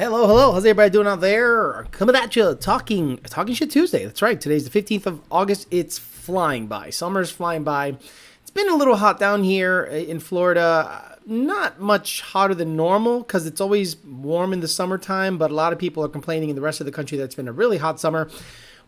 Hello, hello. How's everybody doing out there? Coming at you, talking shit Tuesday. That's right. Today's the 15th of August. It's flying by. Summer's flying by. It's been a little hot down here in Florida. Not much hotter than normal because it's always warm in the summertime, but a lot of people are complaining in the rest of the country that it's been a really hot summer,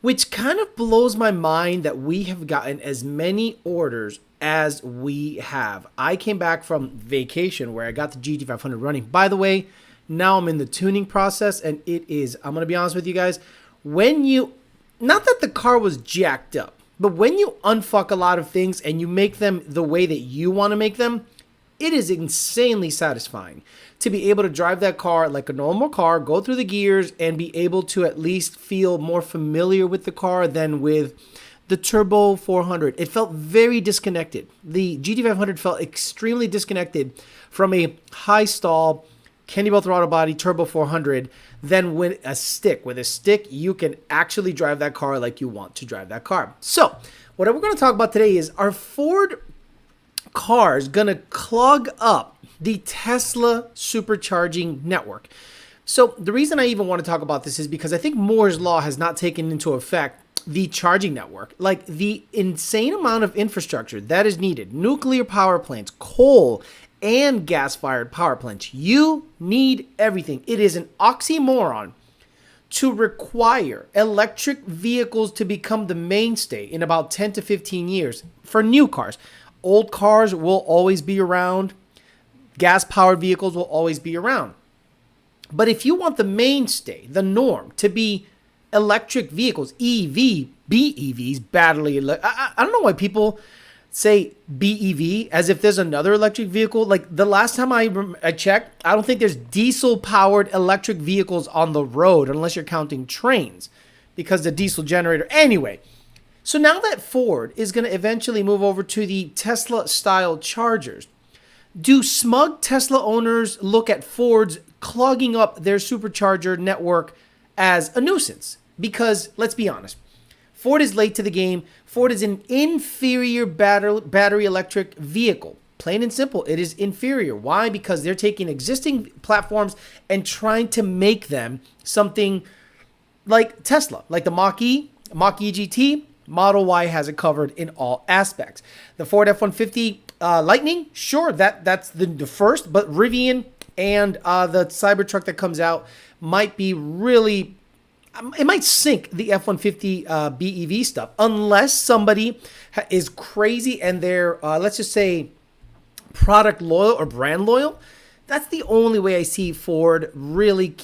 which kind of blows my mind that we have gotten as many orders as we have. I came back from vacation where I got the GT500 running. By the way, now I'm in the tuning process, and it is, I'm going to be honest with you guys, when you, not that the car was jacked up, but when you unfuck a lot of things and you make them the way that you want to make them, it is insanely satisfying to be able to drive that car like a normal car, go through the gears, and be able to at least feel more familiar with the car than with the Turbo 400. It felt very disconnected. The GT500 felt extremely disconnected from a high stall, Candy throttle body Turbo 400 than with a stick. With a stick, you can actually drive that car like you want to drive that car. So, what we're going to talk about today is, are Ford cars going to clog up the Tesla supercharging network? So, the reason I even want to talk about this is because I think Moore's Law has not taken into effect the charging network. Like the insane amount of infrastructure that is needed, nuclear power plants, coal, and gas-fired power plants. You need everything. It is an oxymoron to require electric vehicles to become the mainstay in about 10 to 15 years for new cars. Old cars will always be around. Gas-powered vehicles will always be around. But if you want the mainstay, the norm, to be electric vehicles, BEVs, battery, I don't know why people say BEV as if there's another electric vehicle. Like the last time I checked, I don't think there's diesel powered electric vehicles on the road unless you're counting trains because the diesel generator. Anyway, so now that Ford is going to eventually move over to the Tesla style chargers, do smug Tesla owners look at Ford's clogging up their supercharger network as a nuisance? Because let's be honest, Ford is late to the game. Ford is an inferior battery electric vehicle. Plain and simple, it is inferior. Why? Because they're taking existing platforms and trying to make them something like Tesla, like the Mach-E, Mach-E GT. Model Y has it covered in all aspects. The Ford F-150 Lightning, sure, that's the first, but Rivian and the Cybertruck that comes out might be really, it might sink the F-150 BEV stuff unless somebody is crazy and they're, let's just say, product loyal or brand loyal. That's the only way I see Ford really,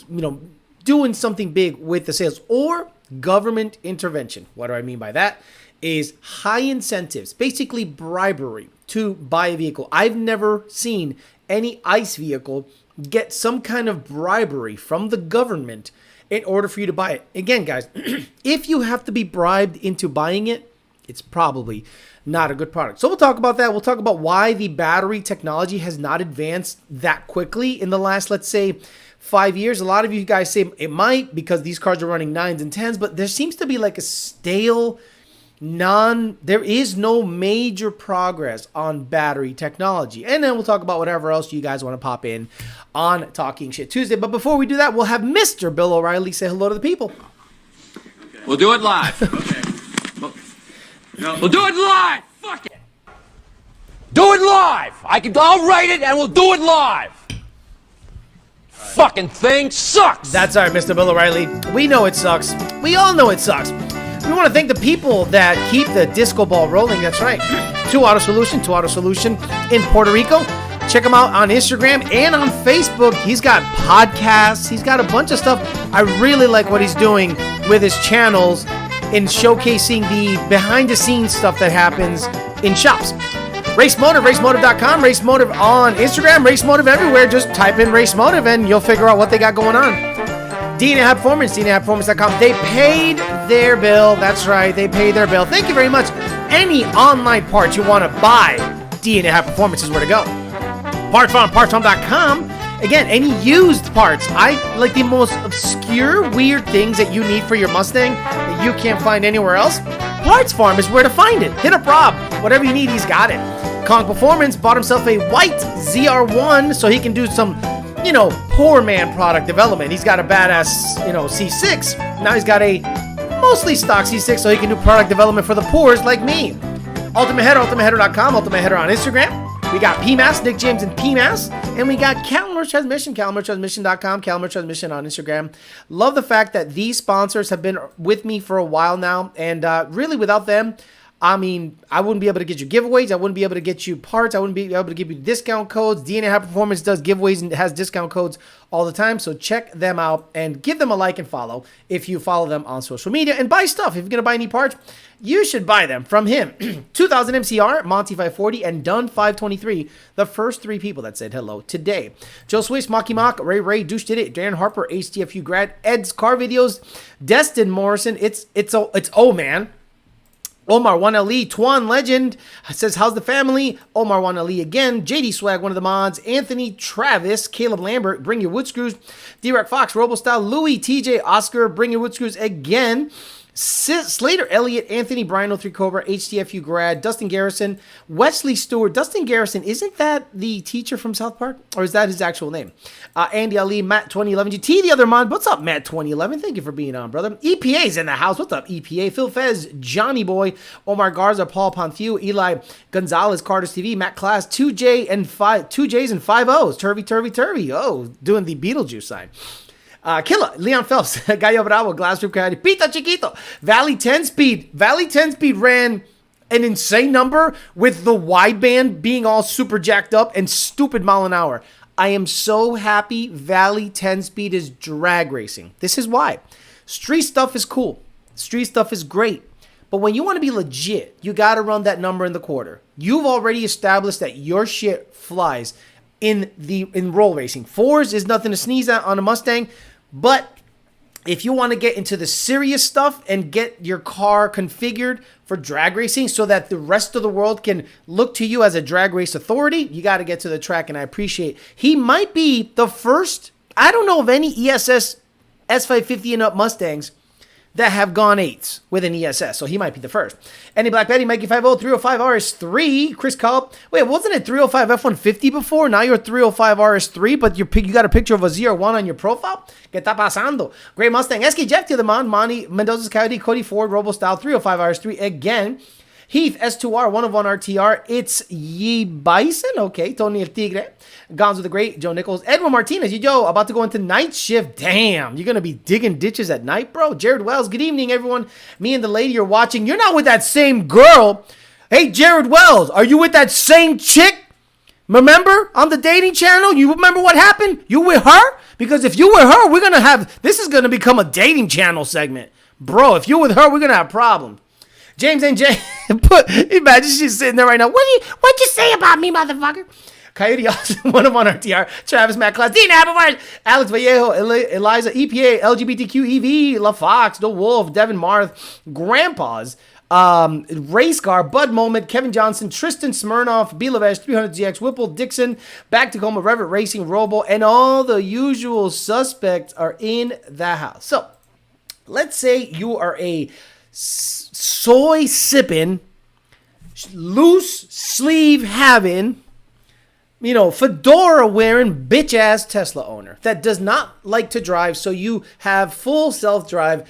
doing something big with the sales, or government intervention. What do I mean by that? Is high incentives, basically bribery to buy a vehicle. I've never seen any ICE vehicle get some kind of bribery from the government in order for you to buy it. Again, guys, if you have to be bribed into buying it, it's probably not a good product. So we'll talk about that. We'll talk about why the battery technology has not advanced that quickly in the last, let's say, 5 years. A lot of you guys say it might because these cars are running 9s and 10s, but there seems to be like a stale, there is no major progress on battery technology. And then we'll talk about whatever else you guys want to pop in on Talking Shit Tuesday. But before we do that, we'll have Mr. Bill O'Reilly say hello to the people. Okay. We'll do it live. Okay. We'll do it live. Fuck it. Do it live. I'll write it and we'll do it live. Fucking thing sucks. That's all right, Mr. Bill O'Reilly. We know it sucks. We all know it sucks. We want to thank the people that keep the disco ball rolling. That's right. Two Auto Solution in Puerto Rico. Check him out on Instagram and on Facebook. He's got podcasts. He's got a bunch of stuff. I really like what he's doing with his channels in showcasing the behind-the-scenes stuff that happens in shops. Race Motive, racemotive.com, Race Motive on Instagram, Race Motive everywhere. Just type in Race Motive and you'll figure out what they got going on. D&A Performance, D&APerformance.com. They paid their bill. That's right, they paid their bill. Thank you very much. Any online parts you want to buy, D&A Performance is where to go. Parts Farm, partsfarm.com. Again, any used parts. I like the most obscure, weird things that you need for your Mustang that you can't find anywhere else. Parts Farm is where to find it. Hit up Rob. Whatever you need, he's got it. Kong Performance bought himself a white ZR1 so he can do some poor man product development. He's got a badass, C6. Now he's got a mostly stock C6 so he can do product development for the poors like me. Ultimate Header, ultimateheader.com, Ultimate Header on Instagram. We got PMAS, Nick James and PMAS. And we got Calamar's Transmission, calamartransmission.com, Calamar's Transmission on Instagram. Love the fact that these sponsors have been with me for a while now. And really, without them, I wouldn't be able to get you giveaways. I wouldn't be able to get you parts. I wouldn't be able to give you discount codes. DNA High Performance does giveaways and has discount codes all the time. So check them out and give them a like and follow if you follow them on social media. And buy stuff. If you're going to buy any parts, you should buy them from him. 2000 MCR, Monty 540, and Dunn 523. The first three people that said hello today. Joe Swiss, Mocky Mock, Ray, Douche Did It, Darren Harper, HTFU grad, Ed's Car Videos, Destin Morrison. It's man. Omar 1LE, Twan Legend says, how's the family? Omar 1LE again. JD Swag, one of the mods. Anthony Travis, Caleb Lambert, Bring Your Wood Screws. D-Rock Fox, RoboStyle, Louis, TJ, Oscar, Bring Your Wood Screws again. Slater Elliott, Anthony Bryan 03 Cobra, HTFU grad, Dustin Garrison, Wesley Stewart. Dustin Garrison, isn't that the teacher from South Park? Or is that his actual name? Andy Ali, Matt 2011, GT, the other mod. What's up, Matt 2011? Thank you for being on, brother. EPA's in the house. What's up, EPA? Phil Fez, Johnny Boy, Omar Garza, Paul Ponthieu, Eli Gonzalez, Carter's TV, Matt Class, 2J's and 5 O's. Turvy. Oh, doing the Beetlejuice sign. Killa, Leon Phelps, Gallo Bravo, Glass Roof Coyote, Pita Chiquito, Valley 10 Speed ran an insane number with the wideband being all super jacked up and stupid mile an hour. I am so happy Valley 10 Speed is drag racing. This is why. Street stuff is cool. Street stuff is great. But when you want to be legit, you got to run that number in the quarter. You've already established that your shit flies in roll racing. Fours is nothing to sneeze at on a Mustang. But if you want to get into the serious stuff and get your car configured for drag racing so that the rest of the world can look to you as a drag race authority, you got to get to the track. And I appreciate he might be the first. I don't know of any ESS S550 and up Mustangs that have gone 8s with an ESS. So he might be the first. Any Black Betty, Mikey 50, 305 RS3, Chris Cobb. Wait, wasn't it 305 F-150 before? Now you're 305 RS3, but you got a picture of a ZR1 on your profile? ¿Qué está pasando? Great Mustang. Eski Jeff to the man. Monty, Mendoza's Coyote, Cody Ford, RoboStyle, 305 RS3 again. Heath, S2R, 101 RTR. It's Ye Bison. Okay, Tony El Tigre. Gonzo the Great, Joe Nichols. Edwin Martinez, yo, about to go into night shift. Damn, you're going to be digging ditches at night, bro. Jared Wells, good evening, everyone. Me and the lady you're watching. You're not with that same girl. Hey, Jared Wells, are you with that same chick? Remember on the dating channel? You remember what happened? You with her? Because if you with her, we're going to have, this is going to become a dating channel segment. Bro, if you're with her, we're going to have problems. James and Jay, imagine she's sitting there right now. What'd you say about me, motherfucker? Coyote Austin, 101 RTR, Travis, Matt Class, Dean Applewhite, Alex Vallejo, Eliza, EPA, LGBTQ, EV, La Fox, The Wolf, Devin Marth, Grandpas, Race Car, Bud Moment, Kevin Johnson, Tristan Smirnoff, Bilavesh, 300GX, Whipple, Dixon, Back Tacoma, Revit Racing, Robo, and all the usual suspects are in the house. So, let's say you are a soy sipping, loose sleeve having, fedora wearing bitch ass Tesla owner that does not like to drive, so you have full self drive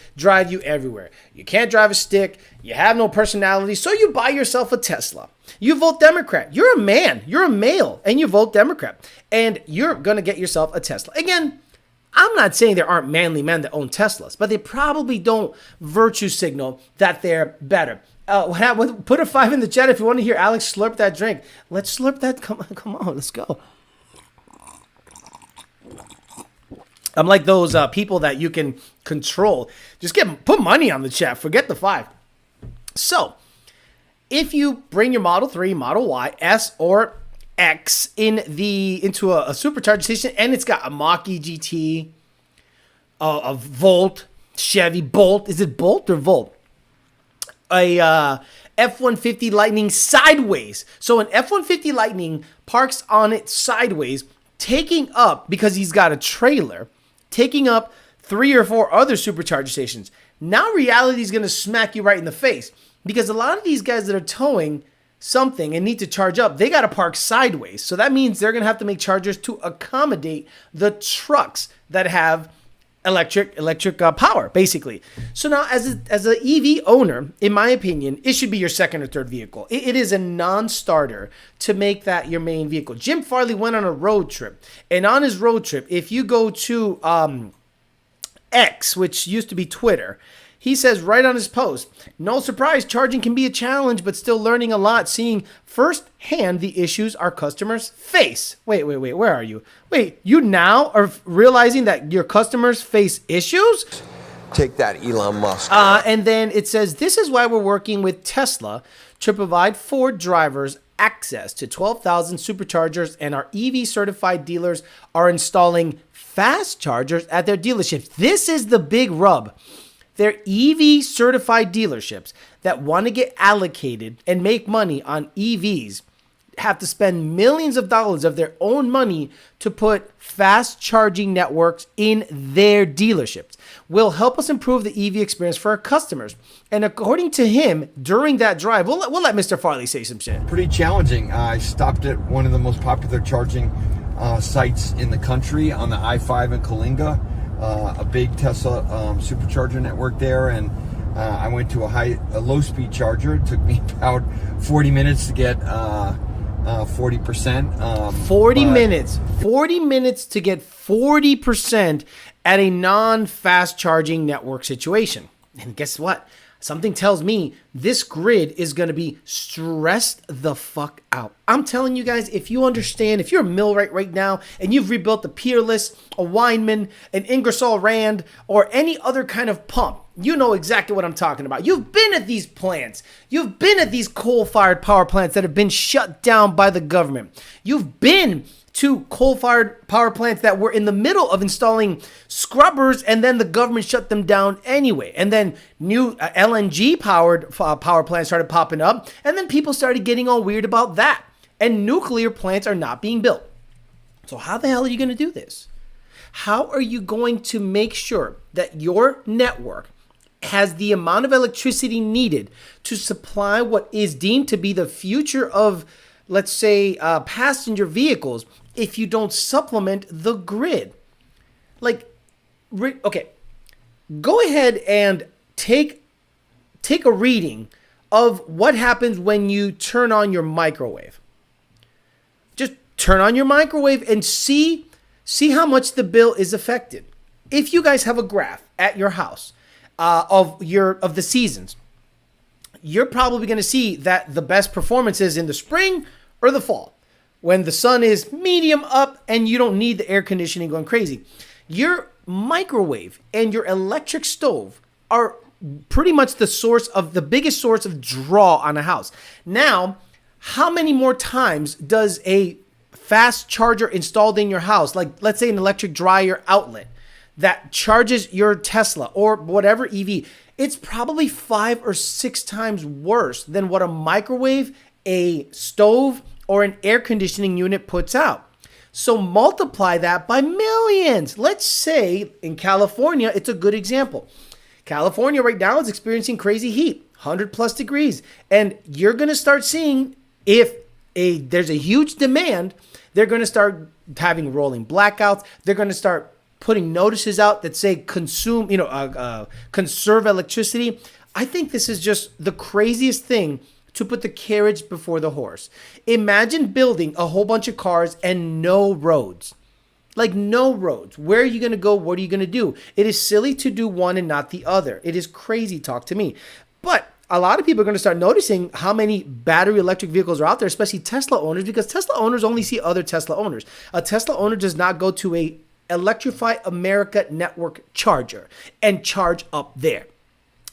you everywhere. You can't drive a stick, you have no personality, so you buy yourself a Tesla. You vote Democrat. You're a man, you're a male, and you vote Democrat, and you're gonna get yourself a Tesla. Again, I'm not saying there aren't manly men that own Teslas, but they probably don't virtue signal that they're better. Put a 5 in the chat if you want to hear Alex slurp that drink. Let's slurp that. Come on, let's go. I'm like those people that you can control. Just put money on the chat. Forget the 5. So, if you bring your Model 3, Model Y, S, or X into a supercharger station, and it's got a Mach-E GT, a Volt, Chevy Bolt. Is it Bolt or Volt? A F-150 Lightning sideways. So an F-150 Lightning parks on it sideways, taking up, because he's got a trailer, taking up 3 or 4 other supercharger stations. Now reality is going to smack you right in the face, because a lot of these guys that are towing something and need to charge up, they got to park sideways. So that means they're going to have to make chargers to accommodate the trucks that have electric power, basically. So now as an EV owner, in my opinion, it should be your second or third vehicle. It is a non-starter to make that your main vehicle. Jim Farley went on a road trip, and on his road trip, if you go to X, which used to be Twitter, he says right on his post, no surprise, charging can be a challenge, but still learning a lot, seeing firsthand the issues our customers face. Wait, where are you? Wait, you now are realizing that your customers face issues? Take that, Elon Musk. And then it says, this is why we're working with Tesla to provide Ford drivers access to 12,000 superchargers, and our EV certified dealers are installing fast chargers at their dealerships. This is the big rub. They're EV certified dealerships that want to get allocated and make money on EVs have to spend millions of dollars of their own money to put fast charging networks in their dealerships. Will help us improve the EV experience for our customers. And according to him, during that drive, we'll let Mr. Farley say some shit. Pretty challenging. I stopped at one of the most popular charging sites in the country on the I-5 in Kalinga. A big Tesla supercharger network there, and I went to a low-speed charger. It took me about 40 minutes to get 40%. 40 minutes to get 40% at a non-fast charging network situation. And guess what? Something tells me this grid is going to be stressed the fuck out. I'm telling you guys, if you understand, if you're a millwright right now and you've rebuilt a Peerless, a Weinman, an Ingersoll Rand, or any other kind of pump, you know exactly what I'm talking about. You've been at these plants. You've been at these coal-fired power plants that have been shut down by the government. You've been to coal-fired power plants that were in the middle of installing scrubbers, and then the government shut them down anyway. And then new LNG-powered power plants started popping up, and then people started getting all weird about that. And nuclear plants are not being built. So how the hell are you going to do this? How are you going to make sure that your network has the amount of electricity needed to supply what is deemed to be the future of, let's say, passenger vehicles, if you don't supplement the grid? Like, okay, go ahead and take a reading of what happens when you turn on your microwave. Just turn on your microwave and see how much the bill is affected. If you guys have a graph at your house of the seasons, you're probably going to see that the best performance is in the spring or the fall, when the sun is medium up and you don't need the air conditioning going crazy. Your microwave and your electric stove are pretty much the biggest source of draw on a house. Now, how many more times does a fast charger installed in your house, like let's say an electric dryer outlet that charges your Tesla or whatever EV, it's probably 5 or 6 times worse than what a microwave, a stove, or an air conditioning unit puts out. So multiply that by millions. Let's say in California, it's a good example. California right now is experiencing crazy heat, 100 plus degrees. And you're going to start seeing if there's a huge demand, they're going to start having rolling blackouts. They're going to start putting notices out that say conserve electricity. I think this is just the craziest thing to put the carriage before the horse. Imagine building a whole bunch of cars and no roads. Like no roads. Where are you going to go? What are you going to do? It is silly to do one and not the other. It is crazy talk to me. But a lot of people are going to start noticing how many battery electric vehicles are out there, especially Tesla owners, because Tesla owners only see other Tesla owners. A Tesla owner does not go to a Electrify America network charger and charge up there.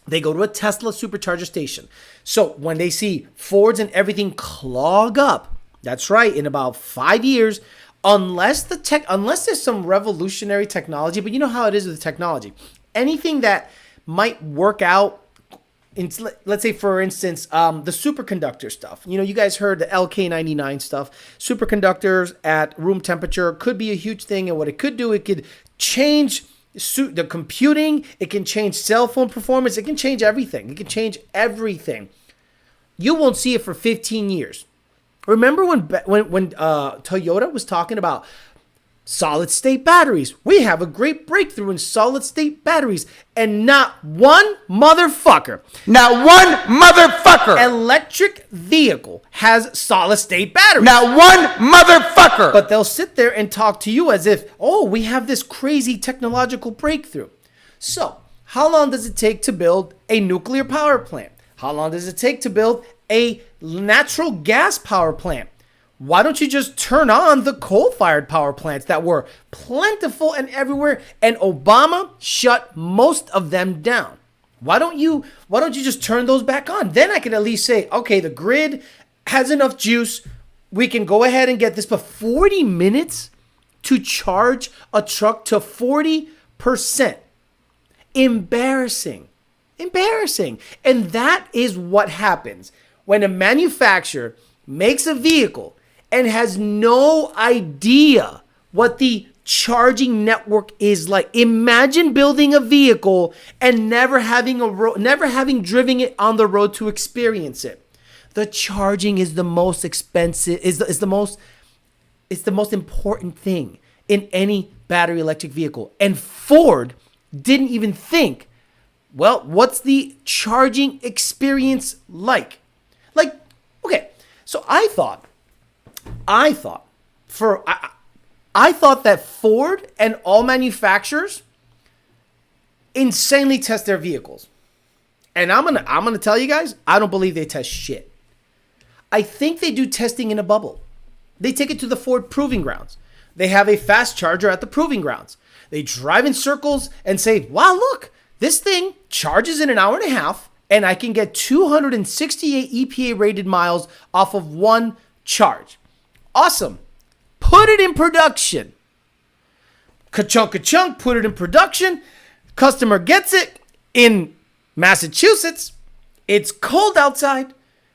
They go to a Tesla supercharger station. So when they see Fords and everything clog up, that's right, in about 5 years, unless there's some revolutionary technology, but you know how it is with technology. Anything that might work out, let's say, for instance, the superconductor stuff. You know, you guys heard the LK99 stuff. Superconductors at room temperature could be a huge thing. And what it could do, it could change the computing. It can change cell phone performance. It can change everything. you won't see it for 15 years. Remember when Toyota was talking about solid state batteries? We have a great breakthrough in solid state batteries, and not one motherfucker, electric vehicle has solid state batteries. Not one motherfucker. But they'll sit there and talk to you as if, oh, we have this crazy technological breakthrough. So, how long does it take to build a nuclear power plant? How long does it take to build a natural gas power plant? Why don't you just turn on the coal-fired power plants that were plentiful and everywhere, and Obama shut most of them down? Why don't you just turn those back on? Then I can at least say, okay, the grid has enough juice. We can go ahead and get this. But 40 minutes to charge a truck to 40%. Embarrassing. And that is what happens when a manufacturer makes a vehicle and has no idea what the charging network is like. Imagine building a vehicle and never having driven it on the road to experience it. The charging is the most expensive, is the most important thing in any battery electric vehicle. And Ford didn't even think, well, what's the charging experience like? Okay, so I thought that Ford and all manufacturers insanely test their vehicles. And I'm gonna tell you guys, I don't believe they test shit. I think they do testing in a bubble. They take it to the Ford proving grounds. They have a fast charger at the proving grounds. They drive in circles and say, wow, look, this thing charges in an hour and a half, and I can get 268 EPA rated miles off of one charge. Awesome. Put it in production. Ka-chunk, put it in production. Customer gets it in Massachusetts. It's cold outside.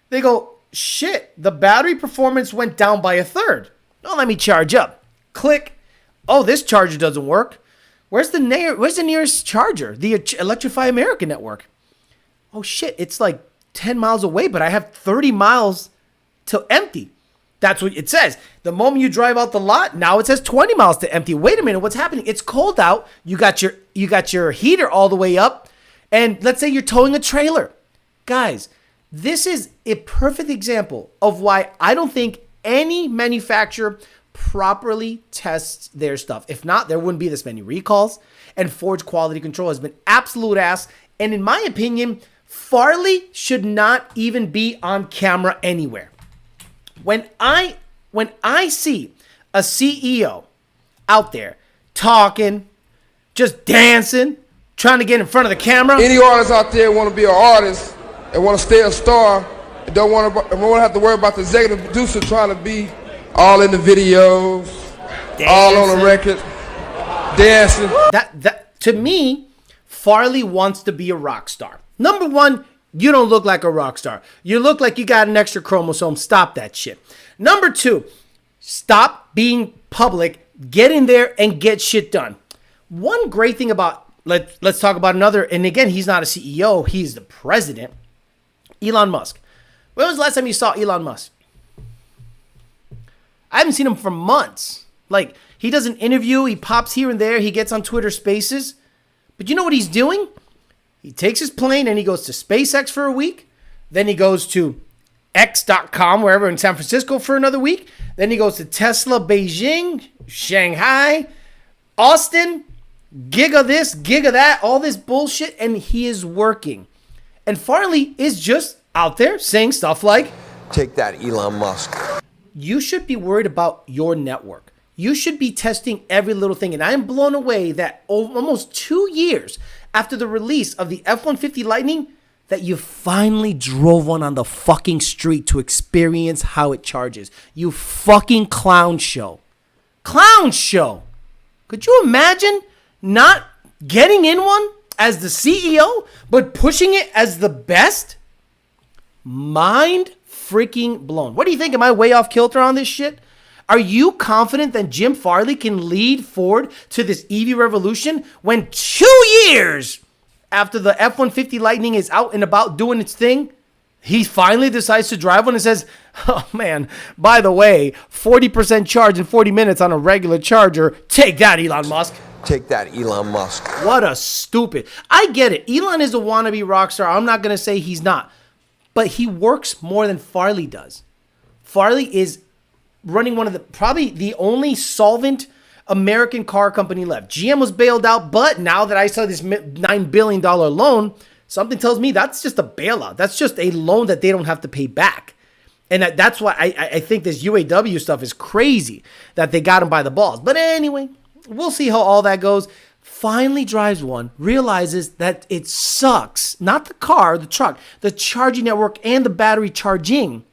They go, shit, the battery performance went down by a third. Oh, let me charge up. Click. Oh, this charger doesn't work. Where's the nearest charger? The Electrify America network. Oh shit, it's like 10 miles away, but I have 30 miles to empty. That's what it says. The moment you drive out the lot, now it says 20 miles to empty. Wait a minute, what's happening? It's cold out. You got your heater all the way up, and let's say you're towing a trailer. Guys, this is a perfect example of why I don't think any manufacturer properly tests their stuff. If not, there wouldn't be this many recalls, and Ford's quality control has been absolute ass. And in my opinion, Farley should not even be on camera anywhere. When I see a CEO out there talking, just dancing, trying to get in front of the camera. Any artists out there want to be an artist and want to stay a star and don't want to have to worry about the executive producer trying to be all in the videos, dancing, all on the record, dancing. That to me, Farley wants to be a rock star. Number one, you don't look like a rock star. You look like you got an extra chromosome. Stop that shit. Number two, stop being public. Get in there and get shit done. One great thing about, let's talk about another, and again, he's not a CEO, he's the president, Elon Musk. When was the last time you saw Elon Musk? I haven't seen him for months. Like, he does an interview, he pops here and there, he gets on Twitter Spaces. But you know what he's doing? He takes his plane and he goes to SpaceX for a week. Then he goes to X.com, wherever in San Francisco for another week. Then he goes to Tesla, Beijing, Shanghai, Austin, Giga this, Giga that, all this bullshit. And he is working. And Farley is just out there saying stuff like, take that, Elon Musk. You should be worried about your network. You should be testing every little thing. And I am blown away that almost 2 years after the release of the F-150 Lightning, that you finally drove one on the fucking street to experience how it charges. You fucking clown show. Clown show. Could you imagine not getting in one as the CEO, but pushing it as the best? Mind freaking blown. What do you think? Am I way off kilter on this shit? Are you confident that Jim Farley can lead Ford to this EV revolution when 2 years after the F-150 Lightning is out and about doing its thing, He finally decides to drive one and says, oh man, by the way, 40% charge in 40 minutes on a regular charger. Take that, Elon Musk. Take that, Elon Musk. What a stupid. I get it. Elon is a wannabe rock star. I'm not going to say he's not. But he works more than Farley does. Farley is running one of the, probably the only solvent American car company left. GM was bailed out, but now that I saw this $9 billion loan, something tells me that's just a bailout. That's just a loan that they don't have to pay back. And that's why I think this UAW stuff is crazy that they got him by the balls. But anyway, we'll see how all that goes. Finally drives one, realizes that it sucks. Not the car, the truck, the charging network, and the battery charging.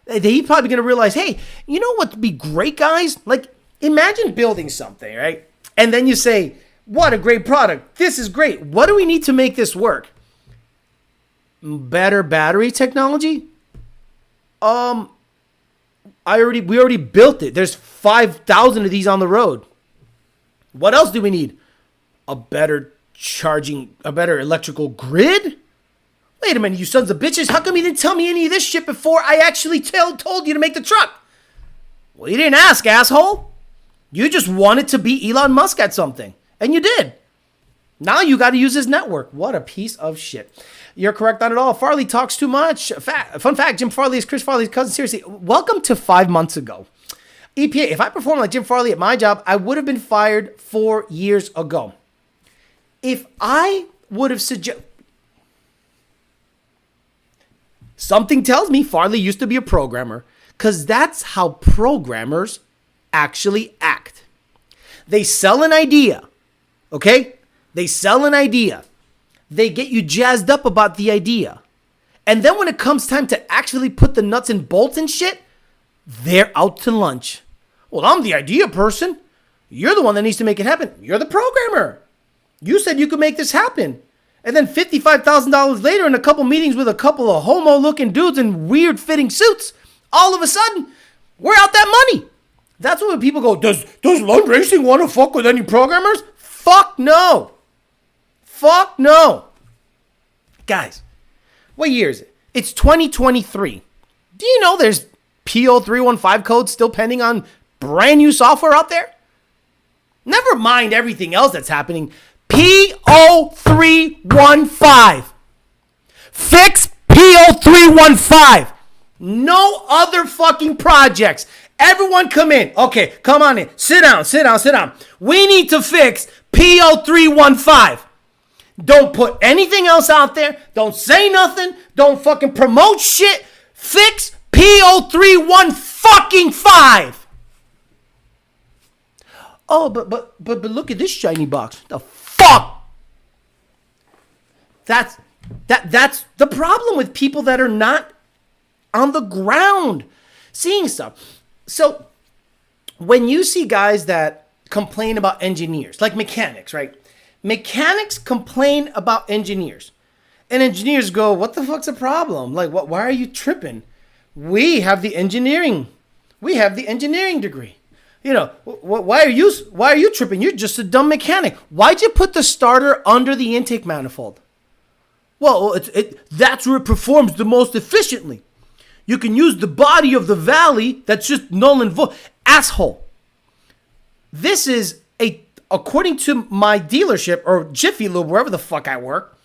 He's probably going to realize, hey, you know what would be great, guys? Like, imagine building something, right? And then you say, what a great product. This is great. What do we need to make this work? Better battery technology? We already built it. There's 5,000 of these on the road. What else do we need? A better electrical grid? Wait a minute, you sons of bitches. How come you didn't tell me any of this shit before I actually told you to make the truck? Well, you didn't ask, asshole. You just wanted to be Elon Musk at something. And you did. Now you got to use his network. What a piece of shit. You're correct on it all. Farley talks too much. Fun fact, Jim Farley is Chris Farley's cousin. Seriously, welcome to 5 months ago. EPA, if I performed like Jim Farley at my job, I would have been fired 4 years ago. If I would have suggested... Something tells me Farley used to be a programmer, because that's how programmers actually act. They sell an idea, okay? They sell an idea. They get you jazzed up about the idea. And then when it comes time to actually put the nuts and bolts and shit, they're out to lunch. Well, I'm the idea person. You're the one that needs to make it happen. You're the programmer. You said you could make this happen. And then $55,000 later in a couple meetings with a couple of homo-looking dudes in weird-fitting suits, all of a sudden, we're out that money. That's when people go, does Lund Racing want to fuck with any programmers? Fuck no. Fuck no. Guys, what year is it? It's 2023. Do you know there's P0315 codes still pending on brand new software out there? Never mind everything else that's happening. P0315. Fix P0315. No other fucking projects. Everyone come in. Okay, come on in. Sit down. We need to fix P0315. Don't put anything else out there. Don't say nothing. Don't fucking promote shit. Fix P0315. Oh, but look at this shiny box. The fuck? That's the problem with people that are not on the ground seeing stuff. So when you see guys that complain about engineers, like mechanics, right? Mechanics complain about engineers. And engineers go, what the fuck's the problem? Like, why are you tripping? We have the engineering degree. You know, why are you tripping? You're just a dumb mechanic. Why'd you put the starter under the intake manifold? Well, that's where it performs the most efficiently. You can use the body of the valley that's just null and void. Asshole. This is according to my dealership or Jiffy Lube, wherever the fuck I work,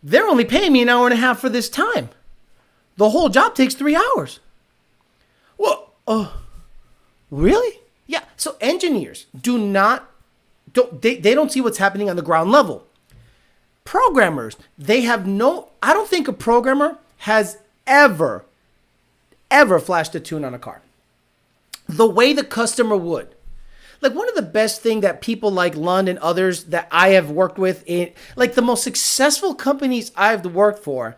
they're only paying me an hour and a half for this time. The whole job takes 3 hours. Well, really? Yeah. So engineers they don't see what's happening on the ground level. Programmers, I don't think a programmer has ever flashed a tune on a car the way the customer would. Like, one of the best thing that people like Lund and others that I have worked with in, like, the most successful companies I've worked for,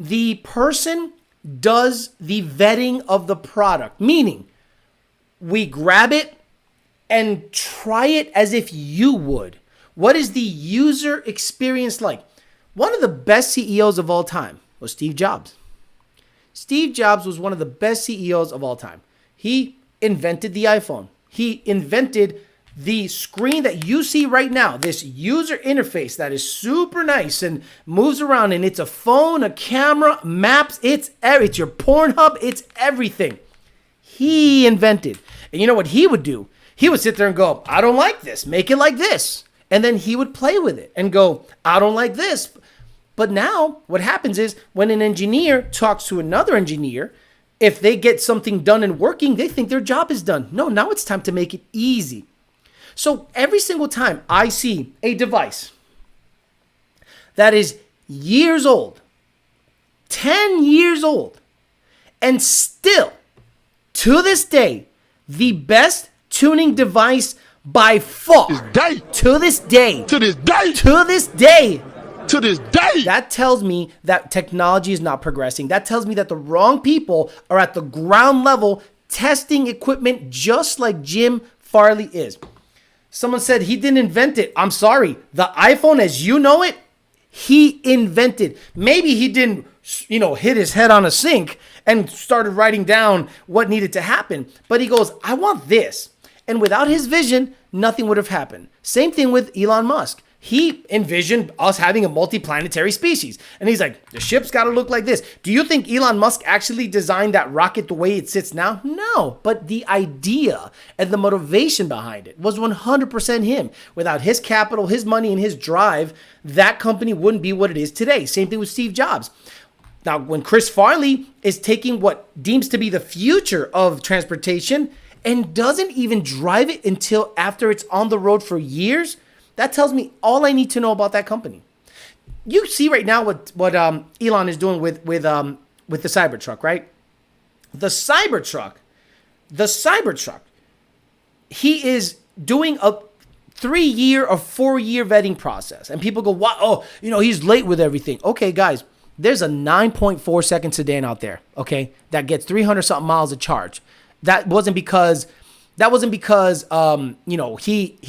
the person does the vetting of the product, meaning we grab it and try it as if you would. What is the user experience like? One of the best CEOs of all time was Steve Jobs. Steve Jobs was one of the best CEOs of all time. He invented the iPhone. He invented The screen that you see right now, this user interface that is super nice and moves around, and it's a phone, a camera, maps, it's your Pornhub, it's everything. He invented. And you know what he would do? He would sit there and go, I don't like this, make it like this. And then he would play with it and go, I don't like this. But now what happens is when an engineer talks to another engineer, if they get something done and working, they think their job is done. No, now it's time to make it easy. So every single time I see a device that is years old, 10 years old, and still, to this day, the best tuning device by far, to this day, that tells me that technology is not progressing. That tells me that the wrong people are at the ground level testing equipment just like Jim Farley is. Someone said he didn't invent it. I'm sorry. The iPhone as you know it, he invented. Maybe he didn't, hit his head on a sink and started writing down what needed to happen. But he goes, I want this. And without his vision, nothing would have happened. Same thing with Elon Musk. He envisioned us having a multiplanetary species. And he's like, the ship's got to look like this. Do you think Elon Musk actually designed that rocket the way it sits now? No. But the idea and the motivation behind it was 100% him. Without his capital, his money, and his drive, that company wouldn't be what it is today. Same thing with Steve Jobs. Now, when Chris Farley is taking what deems to be the future of transportation and doesn't even drive it until after it's on the road for years, that tells me all I need to know about that company. You see right now what Elon is doing with the Cybertruck, right? The Cybertruck, he is doing a 3-year or 4-year vetting process. And people go, wow, oh, he's late with everything. Okay, guys, there's a 9.4 second sedan out there, okay, that gets 300 something miles of charge. That wasn't because he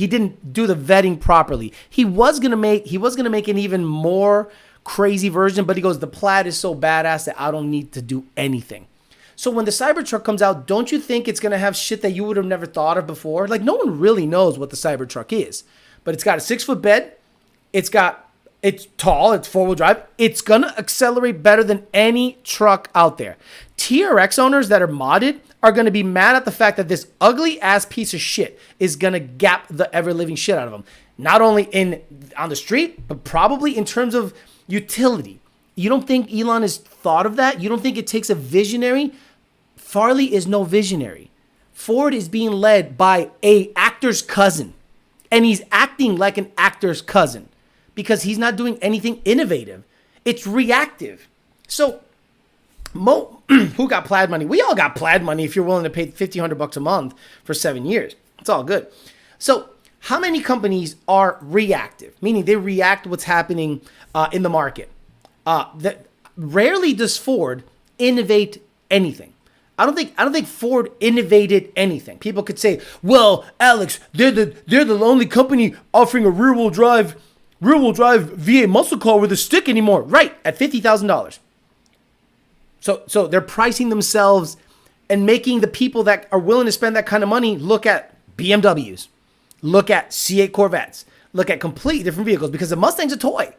didn't do the vetting properly. He was gonna make an even more crazy version, but he goes, the Plaid is so badass that I don't need to do anything. So when the Cybertruck comes out, don't you think it's gonna have shit that you would have never thought of before? Like, no one really knows what the Cybertruck is, but it's got a 6-foot bed. It's tall. It's 4-wheel drive. It's gonna accelerate better than any truck out there. TRX owners that are modded are going to be mad at the fact that this ugly ass piece of shit is going to gap the ever living shit out of them. Not only on the street, but probably in terms of utility. You don't think Elon has thought of that? You don't think it takes a visionary? Farley is no visionary. Ford is being led by a actor's cousin, and he's acting like an actor's cousin because he's not doing anything innovative. It's reactive. So who got Plaid Money? We all got Plaid Money if you're willing to pay $1,500 a month for 7 years. It's all good. So how many companies are reactive? Meaning they react to what's happening in the market. Rarely does Ford innovate anything. I don't think Ford innovated anything. People could say, well, Alex, they're the only company offering a rear-wheel drive V8 muscle car with a stick anymore. Right, at $50,000. So they're pricing themselves and making the people that are willing to spend that kind of money look at BMWs, look at C8 Corvettes, look at completely different vehicles because a Mustang's a toy.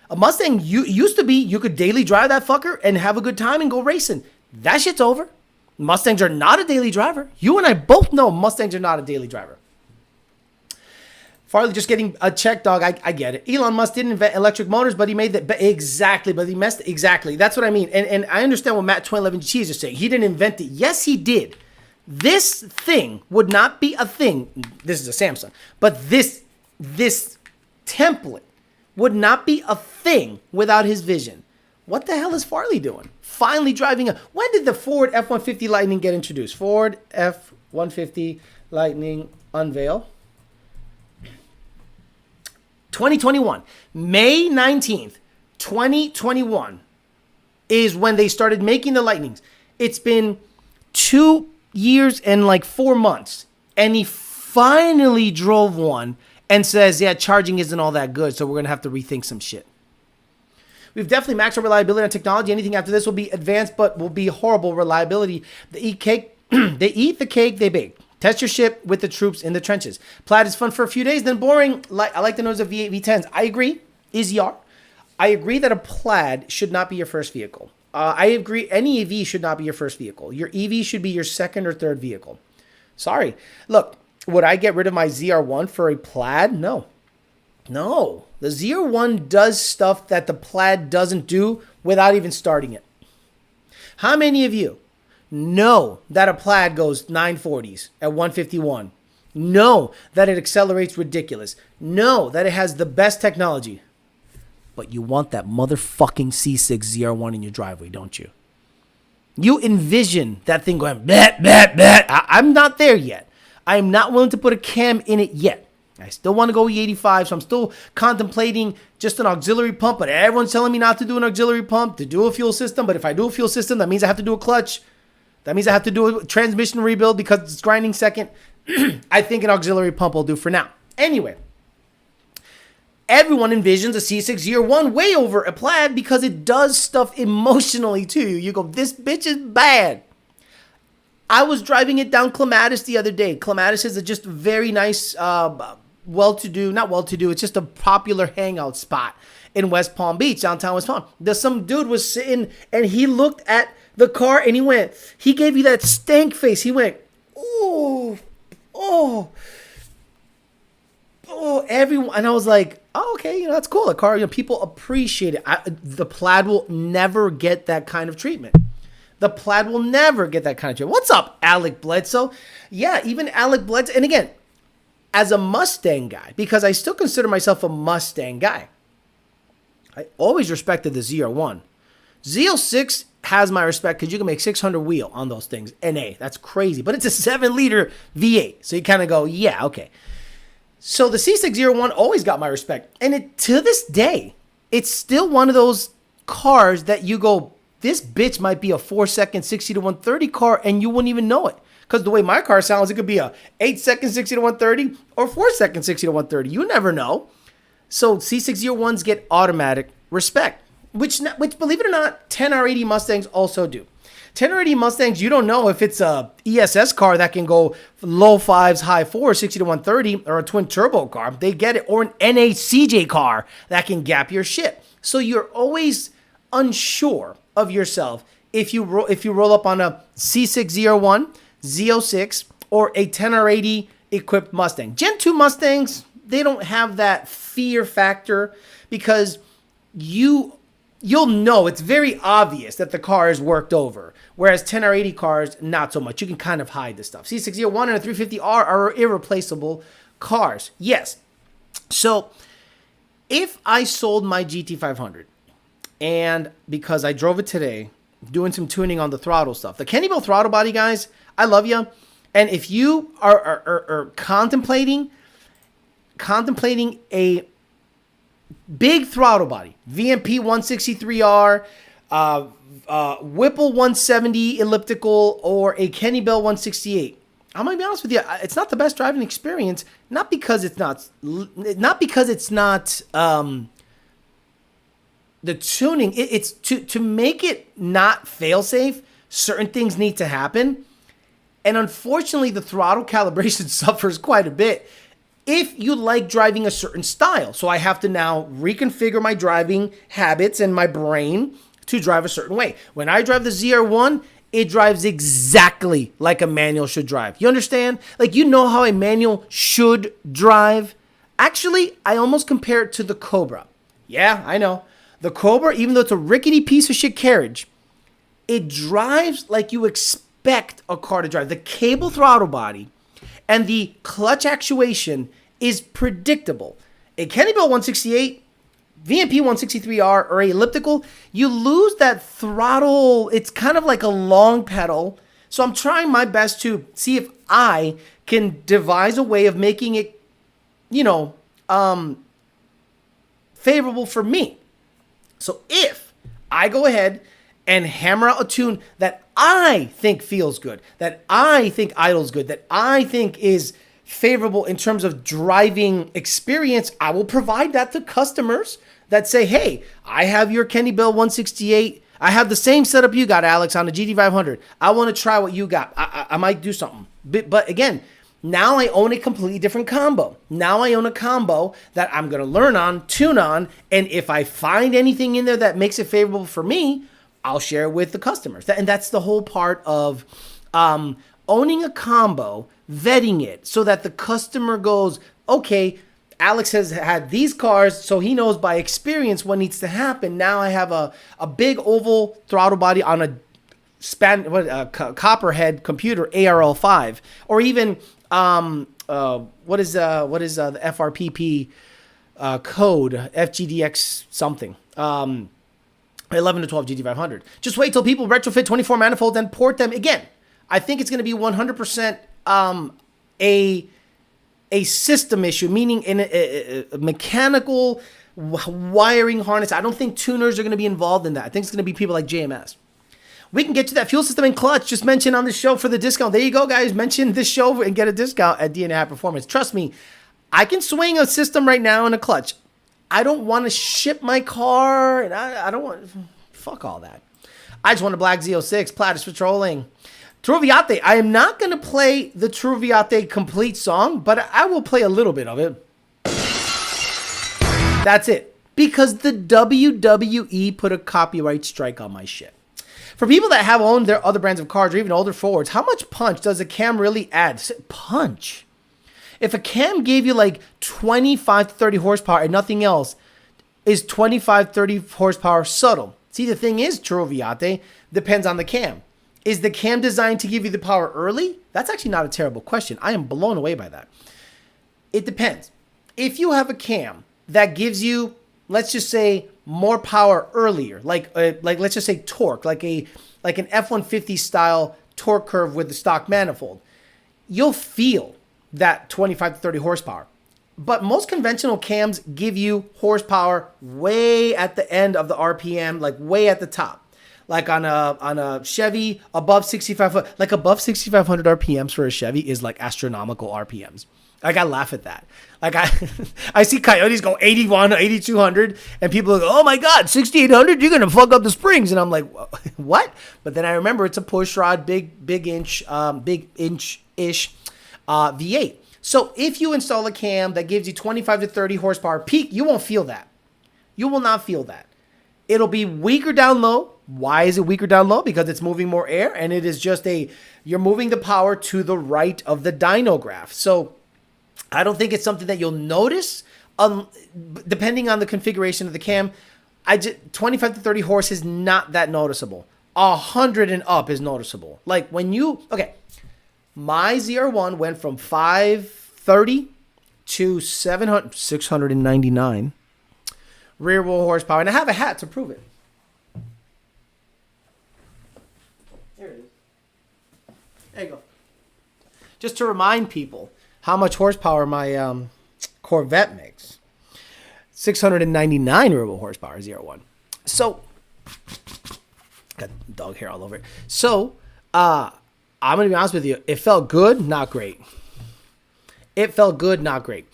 A Mustang used to be you could daily drive that fucker and have a good time and go racing. That shit's over. Mustangs are not a daily driver. You and I both know Mustangs are not a daily driver. Farley just getting a check, dog. I get it. Elon Musk didn't invent electric motors, but he made that exactly. But he messed exactly. That's what I mean. And I understand what Matt 2011 Cheese is saying. He didn't invent it. Yes, he did. This thing would not be a thing. This is a Samsung, but this template would not be a thing without his vision. What the hell is Farley doing? Finally driving a. When did the Ford F-150 Lightning get introduced? Ford F-150 Lightning unveil. 2021, May 19th, 2021 is when they started making the Lightnings. It's been 2 years and like 4 months. And he finally drove one and says, yeah, charging isn't all that good. So we're going to have to rethink some shit. We've definitely maxed our reliability on technology. Anything after this will be advanced, but will be horrible reliability. They eat cake. They eat the cake they bake. Test your shit with the troops in the trenches. Plaid is fun for a few days, then boring. I like the noise of V8, V10s. I agree. Easy R. I agree that a Plaid should not be your first vehicle. I agree any EV should not be your first vehicle. Your EV should be your second or third vehicle. Sorry. Look, would I get rid of my ZR1 for a Plaid? No. No. The ZR1 does stuff that the Plaid doesn't do without even starting it. How many of you know that a Plaid goes 940s at 151? Know that it accelerates ridiculous. Know that it has the best technology. But you want that motherfucking C6 ZR1 in your driveway, don't you? You envision that thing going, bet. I'm not there yet. I am not willing to put a cam in it yet. I still want to go E85, so I'm still contemplating just an auxiliary pump, but everyone's telling me not to do an auxiliary pump, to do a fuel system. But if I do a fuel system, that means I have to do a clutch. That means I have to do a transmission rebuild because it's grinding second. I think an auxiliary pump will do for now. Anyway, everyone envisions a C6 ZR1 way over a Plaid because it does stuff emotionally to you. You go, this bitch is bad. I was driving it down Clematis the other day. Clematis is just a very nice, it's just a popular hangout spot in West Palm Beach, downtown West Palm. There's some dude was sitting and he looked at the car and he gave you that stank face. He went, everyone. And I was like, oh, okay, that's cool. The car, people appreciate it. The Plaid will never get that kind of treatment. The Plaid will never get that kind of treatment. What's up, Alec Bledsoe? Yeah, even Alec Bledsoe. And again, as a Mustang guy, because I still consider myself a Mustang guy, I always respected the ZR1. Z06 has my respect because you can make 600 wheel on those things. NA, that's crazy. But it's a 7-liter V8. So you kind of go, yeah, okay. So the C601 always got my respect. And to this day, it's still one of those cars that you go, this bitch might be a 4-second 60 to 130 car and you wouldn't even know it. Because the way my car sounds, it could be a 8-second 60 to 130 or 4-second 60 to 130. You never know. So C601s get automatic respect, which believe it or not, 10R80 Mustangs also do. 10R80 Mustangs, you don't know if it's a ESS car that can go low 5s, high 4s, 60 to 130, or a twin turbo car. They get it. Or an NACJ car that can gap your shit. So you're always unsure of yourself if you roll up on a C601, Z06, or a 10R80 equipped Mustang. Gen 2 Mustangs, they don't have that fear factor because you'll know it's very obvious that the car is worked over. Whereas 10R80 cars, not so much. You can kind of hide the stuff. C601 and a 350R are irreplaceable cars. Yes. So if I sold my GT500, and because I drove it today, doing some tuning on the throttle stuff, the Kenny Bell throttle body, guys, I love you. And if you are contemplating a big throttle body, VMP 163R, Whipple 170 elliptical, or a Kenny Bell 168, I'm gonna be honest with you, it's not the best driving experience. Not because it's not the tuning. It's to make it not fail safe. Certain things need to happen, and unfortunately, the throttle calibration suffers quite a bit if you like driving a certain style. So I have to now reconfigure my driving habits and my brain to drive a certain way. When I drive the ZR1, it drives exactly like a manual should drive. You understand? Like, you know how a manual should drive? Actually, I almost compare it to the Cobra. Yeah, I know. The Cobra, even though it's a rickety piece of shit carriage, it drives like you expect a car to drive. The cable throttle body and the clutch actuation is predictable. A Kenny Bell 168, VMP 163R, or a elliptical, you lose that throttle. It's kind of like a long pedal. So I'm trying my best to see if I can devise a way of making it, favorable for me. So if I go ahead and hammer out a tune that I think feels good, that I think idles good, that I think is favorable in terms of driving experience, I will provide that to customers that say, hey, I have your Kenny Bell 168. I have the same setup you got, Alex, on the GT500. I want to try what you got. I might do something. But again, now I own a completely different combo. Now I own a combo that I'm going to learn on, tune on, and if I find anything in there that makes it favorable for me, I'll share it with the customers. And that's the whole part of owning a combo, vetting it so that the customer goes, okay, Alex has had these cars, so he knows by experience what needs to happen. Now I have a big oval throttle body on a copperhead computer, ARL5, or even what is the FRPP code, FGDX something, 11 to 12 GT500. Just wait till people retrofit 24 manifolds and port them again. I think it's going to be 100% a system issue, meaning in a mechanical wiring harness. I don't think tuners are going to be involved in that. I think it's going to be people like JMS. We can get to that fuel system and clutch. Just mention on the show for the discount. There you go, guys. Mention this show and get a discount at DNA High Performance. Trust me, I can swing a system right now in a clutch. I don't want to ship my car, and I don't want... Fuck all that. I just want a black Z06. Plaid is patrolling. Truviate. I am not going to play the Truviate complete song, but I will play a little bit of it. That's it. Because the WWE put a copyright strike on my shit. For people that have owned their other brands of cars or even older Fords, how much punch does a cam really add? Punch. If a cam gave you like 25 to 30 horsepower and nothing else, is 25, 30 horsepower subtle? See, the thing is, Truviate, depends on the cam. Is the cam designed to give you the power early? That's actually not a terrible question. I am blown away by that. It depends. If you have a cam that gives you, let's just say, more power earlier, like let's just say torque, like an F-150 style torque curve with the stock manifold, you'll feel that 25 to 30 horsepower. But most conventional cams give you horsepower way at the end of the RPM, like way at the top. Like on a Chevy above 6,500, like above 6,500 RPMs for a Chevy is like astronomical RPMs. Like I laugh at that. Like I see Coyotes go 81, 8,200, and people go, "Oh my God, 6,800! You're gonna fuck up the springs." And I'm like, "What?" But then I remember it's a push rod, big inch-ish V8. So if you install a cam that gives you 25 to 30 horsepower peak, you won't feel that. You will not feel that. It'll be weaker down low. Why is it weaker down low? Because it's moving more air, and it is just you're moving the power to the right of the dyno graph. So I don't think it's something that you'll notice, depending on the configuration of the cam. 25 to 30 horse is not that noticeable. 100 and up is noticeable. Like when my ZR1 went from 530 to 699 rear wheel horsepower, and I have a hat to prove it. There it is. There you go. Just to remind people how much horsepower my Corvette makes. 699 rear wheel horsepower, ZR1. So, got dog hair all over it. So, I'm going to be honest with you. It felt good, not great. It felt good, not great.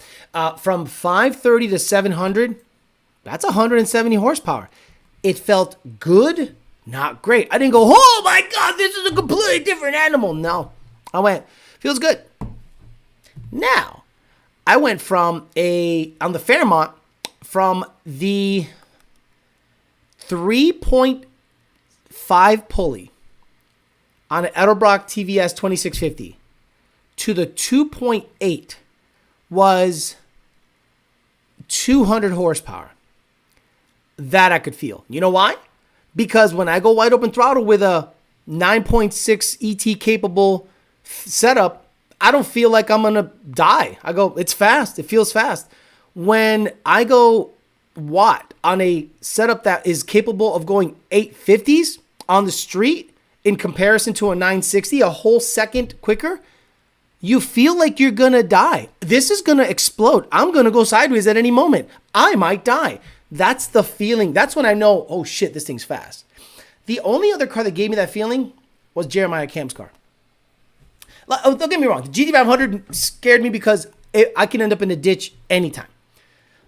From 530 to 700, that's 170 horsepower. It felt good, not great. I didn't go, oh my God, this is a completely different animal. No. I went, feels good. Now, I went on the Fairmont, from the 3.5 pulley on an Edelbrock TVS 2650 to the 2.8 was 200 horsepower. That I could feel. You know why? Because when I go wide open throttle with a 9.6 ET capable setup, I don't feel like I'm going to die. I go, it's fast. It feels fast. When I go watt on a setup that is capable of going 850s on the street in comparison to a 960, a whole second quicker, you feel like you're going to die. This is going to explode. I'm going to go sideways at any moment. I might die. That's the feeling. That's when I know, oh shit, this thing's fast. The only other car that gave me that feeling was Jeremiah Cam's car. Don't get me wrong. The GT500 scared me because I can end up in a ditch anytime.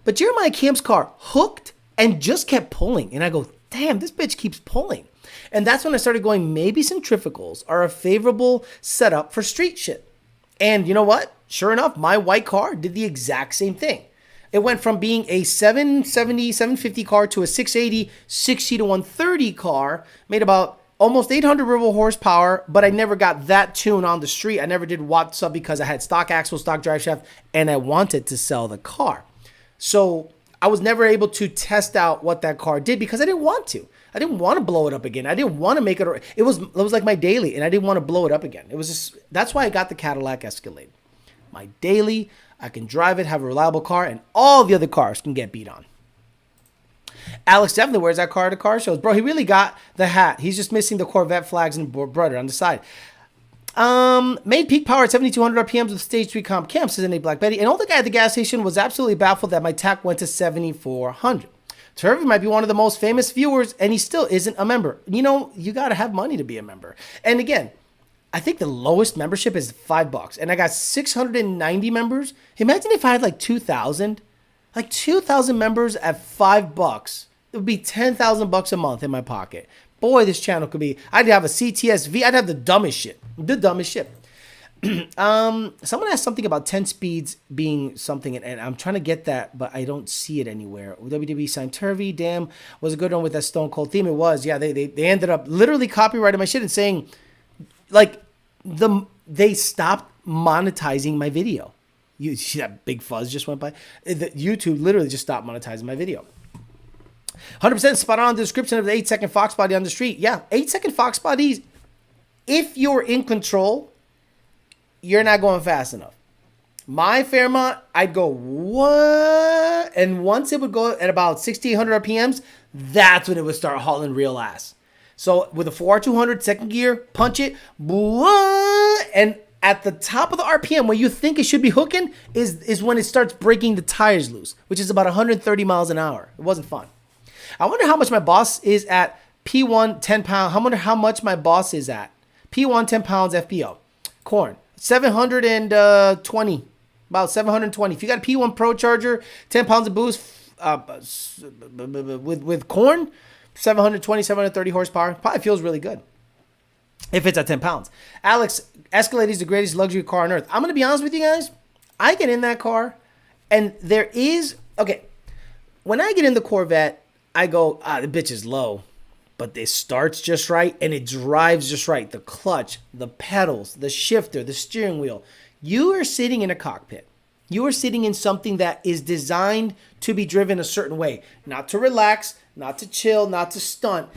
But Jeremiah Cam's car hooked and just kept pulling. And I go, damn, this bitch keeps pulling. And that's when I started going, maybe centrifugals are a favorable setup for street shit. And you know what? Sure enough, my white car did the exact same thing. It went from being a 770, 750 car to a 680, 60 to 130 car, made about almost 800 rival horsepower, but I never got that tune on the street. I never did watts up because I had stock axle, stock drive shaft, and I wanted to sell the car. So I was never able to test out what that car did because I didn't want to. I didn't want to blow it up again. I didn't want to make it. It was like my daily, and I didn't want to blow it up again. It was just, that's why I got the Cadillac Escalade. My daily, I can drive it, have a reliable car, and all the other cars can get beat on. Alex definitely wears that car at the car shows. Bro, he really got the hat. He's just missing the Corvette flags and brother on the side. Made peak power at 7,200 RPMs with stage 3 comp cam, says Nate Black Betty. And all the guy at the gas station was absolutely baffled that my TAC went to 7,400. Turvey might be one of the most famous viewers, and he still isn't a member. You know, you got to have money to be a member. And again, I think the lowest membership is $5, and I got 690 members. Imagine if I had like 2,000. Like 2,000 members at $5. It would be $10,000 a month in my pocket. Boy, this channel could be. I'd have a CTSV. I'd have the dumbest shit. The dumbest shit. Someone asked something about 10 speeds being something, and I'm trying to get that, but I don't see it anywhere. WWE signed Turvey. Damn, was a good one with that Stone Cold theme. It was. Yeah, they ended up literally copyrighting my shit and saying, like, they stopped monetizing my video. You see that big fuzz just went by? YouTube literally just stopped monetizing my video. 100% spot on the description of the 8-second Fox body on the street. Yeah, 8-second Fox bodies, if you're in control, you're not going fast enough. My Fairmont, I'd go, what? And once it would go at about 1,600 RPMs, that's when it would start hauling real ass. So with a 4R200 second gear, punch it, and at the top of the RPM where you think it should be hooking is when it starts breaking the tires loose, which is about 130 miles an hour. It wasn't fun. I wonder how much my boss is at P1 10 pound. I wonder how much my boss is at P1 10 pounds FPO. Corn 720, about 720. If you got a P1 Pro Charger, 10 pounds of boost with corn, 720, 730 horsepower. Probably feels really good if it's at 10 pounds. Alex, Escalade is the greatest luxury car on earth. I'm going to be honest with you guys. I get in that car, and there is, okay, when I get in the Corvette, I go, the bitch is low, but it starts just right, and it drives just right. The clutch, the pedals, the shifter, the steering wheel. You are sitting in a cockpit. You are sitting in something that is designed to be driven a certain way, not to relax, not to chill, not to stunt.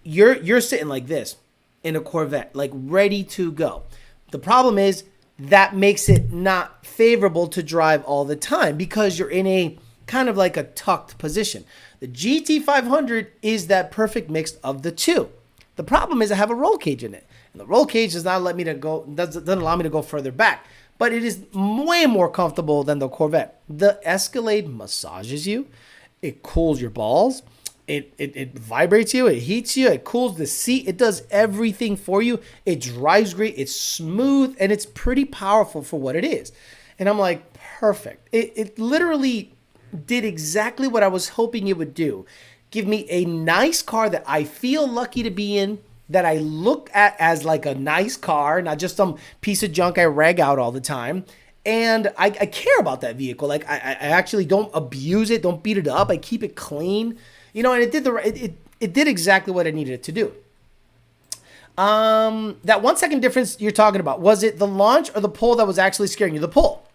You're sitting like this in a Corvette, like ready to go. The problem is that makes it not favorable to drive all the time because you're in a kind of like a tucked position. The GT500 is that perfect mix of the two. The problem is I have a roll cage in it, and the roll cage does not let me to go, doesn't allow me to go further back. But it is way more comfortable than the Corvette. The Escalade massages you, it cools your balls, it vibrates you, it heats you, it cools the seat, it does everything for you. It drives great, it's smooth, and it's pretty powerful for what it is. And I'm like, perfect. It literally did exactly what I was hoping it would do. Give me a nice car that I feel lucky to be in, that I look at as like a nice car, not just some piece of junk I rag out all the time. And I care about that vehicle. Like I actually don't abuse it, don't beat it up. I keep it clean, you know. And it did exactly what I needed it to do. That 1 second difference you're talking about, was it the launch or the pull that was actually scaring you? The pull.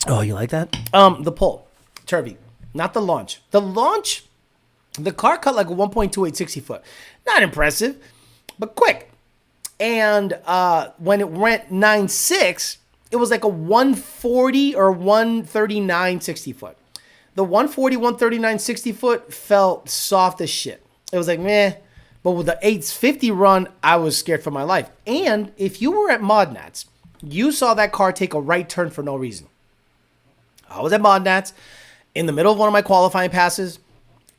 Oh, you like that? The pull, Turvey, not the launch. The launch, the car cut like a 1.28 60 foot. Not impressive, but quick. And when it went 9.6, it was like a 140 or 139 60 foot. The 140, 139 60 foot felt soft as shit. It was like, meh. But with the 850 run, I was scared for my life. And if you were at Modnats, you saw that car take a right turn for no reason. I was at Modnats in the middle of one of my qualifying passes.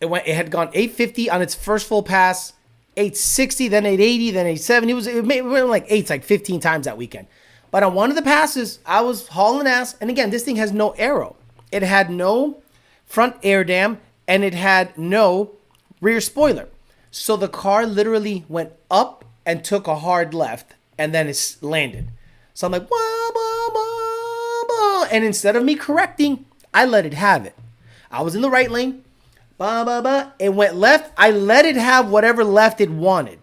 It had gone 850 on its first full pass, 860, then 880, then 870. It went like 8s like 15 times that weekend. But on one of the passes, I was hauling ass. And again, this thing has no aero. It had no front air dam, and it had no rear spoiler. So the car literally went up and took a hard left, and then it's landed. So I'm like, wah, bah, bah, bah. And instead of me correcting, I let it have it. I was in the right lane, bah, bah, bah. It went left. I let it have whatever left it wanted.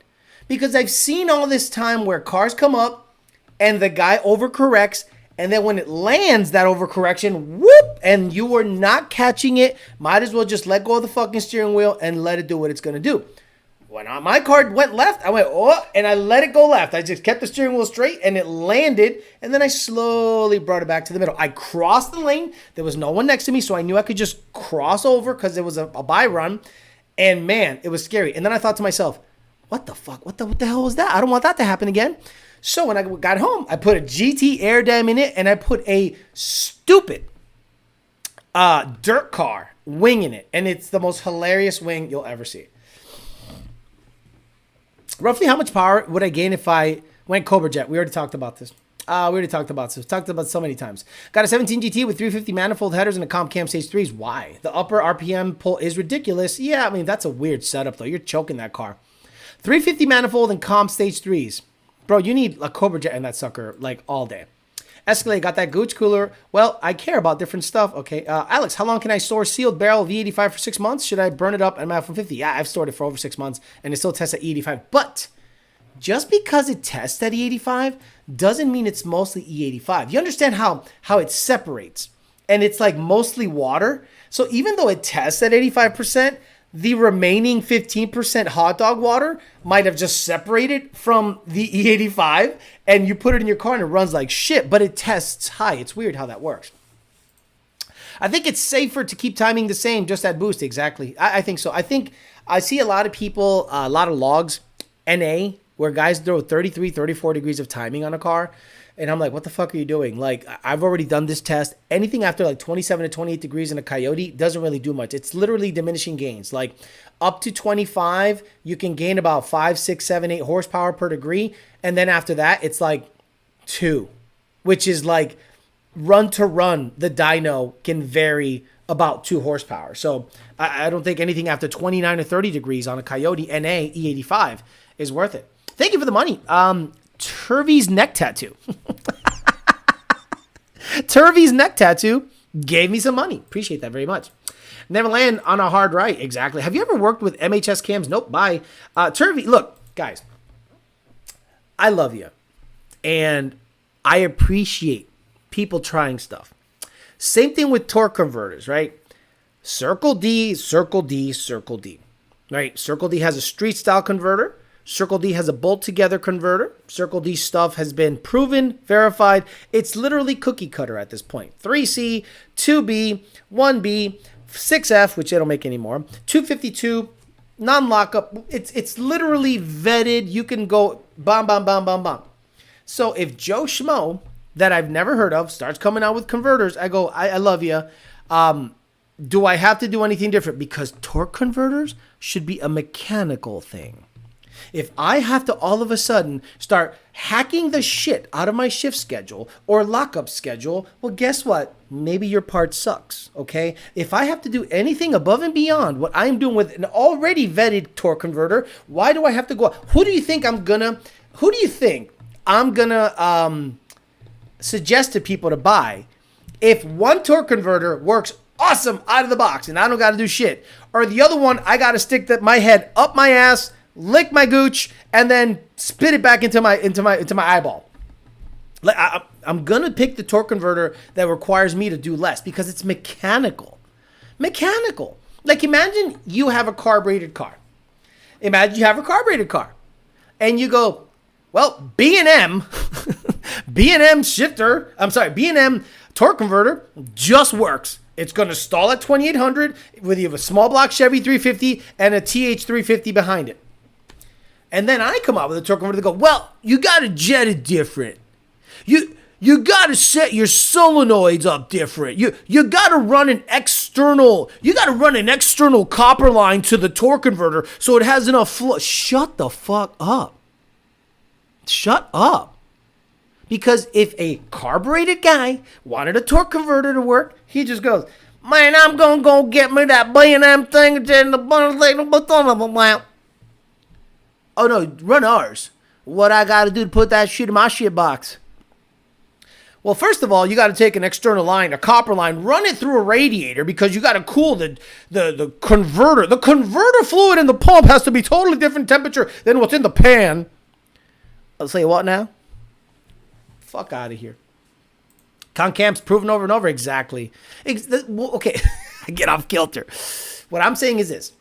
Because I've seen all this time where cars come up and the guy overcorrects, and then when it lands that overcorrection, whoop, and you were not catching it, might as well just let go of the fucking steering wheel and let it do what it's going to do. When my car went left, I went, oh, and I let it go left. I just kept the steering wheel straight, and it landed, and then I slowly brought it back to the middle. I crossed the lane. There was no one next to me, so I knew I could just cross over because it was a by run, and man, it was scary. And then I thought to myself, what the fuck? What the hell was that? I don't want that to happen again. So when I got home, I put a GT air dam in it, and I put a stupid dirt car wing in it, and it's the most hilarious wing you'll ever see. Roughly how much power would I gain if I went Cobra Jet? We already talked about this. Talked about it so many times. Got a 17 GT with 350 manifold headers and a comp cam stage 3s. Why? The upper RPM pull is ridiculous. Yeah, I mean, that's a weird setup, though. You're choking that car. 350 manifold and comp stage 3s. Bro, you need a Cobra Jet in that sucker, like, all day. Escalade, got that Gooch cooler. Well, I care about different stuff. Okay, Alex, how long can I store sealed barrel V85 for 6 months? Should I burn it up at my F-150? Yeah, I've stored it for over 6 months, and it still tests at E85. But just because it tests at E85 doesn't mean it's mostly E85. You understand how it separates, and it's like mostly water. So even though it tests at 85%, the remaining 15% hot dog water might have just separated from the E85, and you put it in your car and it runs like shit, but it tests high. It's weird how that works. I think it's safer to keep timing the same, just add boost. Exactly. I think so. I think I see a lot of people, a lot of logs, NA, where guys throw 33, 34 degrees of timing on a car. And I'm like, what the fuck are you doing? Like, I've already done this test. Anything after like 27 to 28 degrees in a Coyote doesn't really do much. It's literally diminishing gains. Like up to 25, you can gain about 5, 6, 7, 8 horsepower per degree. And then after that, it's like 2, which is like run to run. The dyno can vary about 2 horsepower. So I don't think anything after 29 or 30 degrees on a Coyote NA E85 is worth it. Thank you for the money. Turvey's neck tattoo. Turvey's neck tattoo gave me some money. Appreciate that very much. Never land on a hard right. Exactly. Have you ever worked with MHS cams? Nope. Bye. Turvey, look, guys, I love you. And I appreciate people trying stuff. Same thing with torque converters, right? Circle D, Circle D, Circle D. Right? Circle D has a street style converter. Circle D has a bolt together converter. Circle D stuff has been proven, verified. It's literally cookie cutter at this point. 3C, 2B, 1B, 6F, which they don't make anymore, 252, non-lockup. It's literally vetted. You can go bam, bam, bam, bam, bam. So if Joe Schmo, that I've never heard of, starts coming out with converters, I go, I love you. Do I have to do anything different? Because torque converters should be a mechanical thing. If I have to all of a sudden start hacking the shit out of my shift schedule or lockup schedule, well, guess what? Maybe your part sucks, okay? If I have to do anything above and beyond what I'm doing with an already vetted torque converter, why do I have to go? Who do you think I'm gonna suggest to people to buy if one torque converter works awesome out of the box and I don't got to do shit, or the other one I got to stick my head up my ass, lick my gooch, and then spit it back into my eyeball? Like I'm gonna pick the torque converter that requires me to do less because it's mechanical. Like imagine you have a carbureted car. Imagine you have a carbureted car, and you go, well, B&M shifter. I'm sorry, B&M torque converter just works. It's going to stall at 2800 with you have a small block Chevy 350 and a TH 350 behind it. And then I come out with a torque converter to go, well, you got to jet it different. You got to set your solenoids up different. You got to run an external copper line to the torque converter so it has enough flow. Shut the fuck up. Shut up. Because if a carbureted guy wanted a torque converter to work, he just goes, man, I'm going to go get me that B&M thing. Oh, no, run ours. What I got to do to put that shit in my shit box? Well, first of all, you got to take an external line, a copper line, run it through a radiator because you got to cool the converter. The converter fluid in the pump has to be totally different temperature than what's in the pan. I'll say what now? Fuck out of here. Concam's proven over and over exactly. Okay, I get off kilter. What I'm saying is this.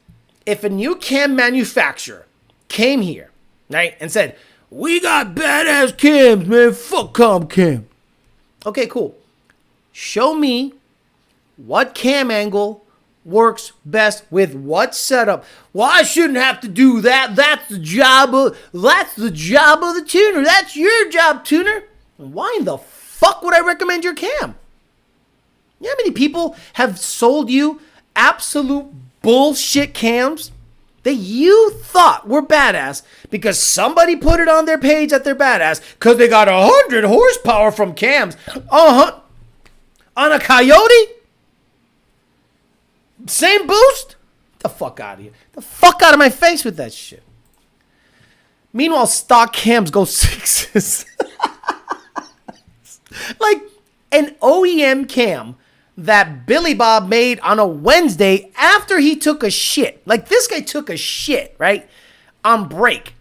If a new cam manufacturer came here, right, and said, we got badass cams, man, fuck cam. Okay, cool. Show me what cam angle works best with what setup. Well, I shouldn't have to do that. That's the job of the tuner. That's your job, tuner. Why in the fuck would I recommend your cam? You know how many people have sold you absolute bullshit cams that you thought were badass because somebody put it on their page that they're badass because they got 100 horsepower from cams. On a Coyote? Same boost? Get the fuck out of here. Get the fuck out of my face with that shit. Meanwhile, stock cams go 6s. Like an OEM cam that Billy Bob made on a Wednesday after he took a shit. Like this guy took a shit, right? On break.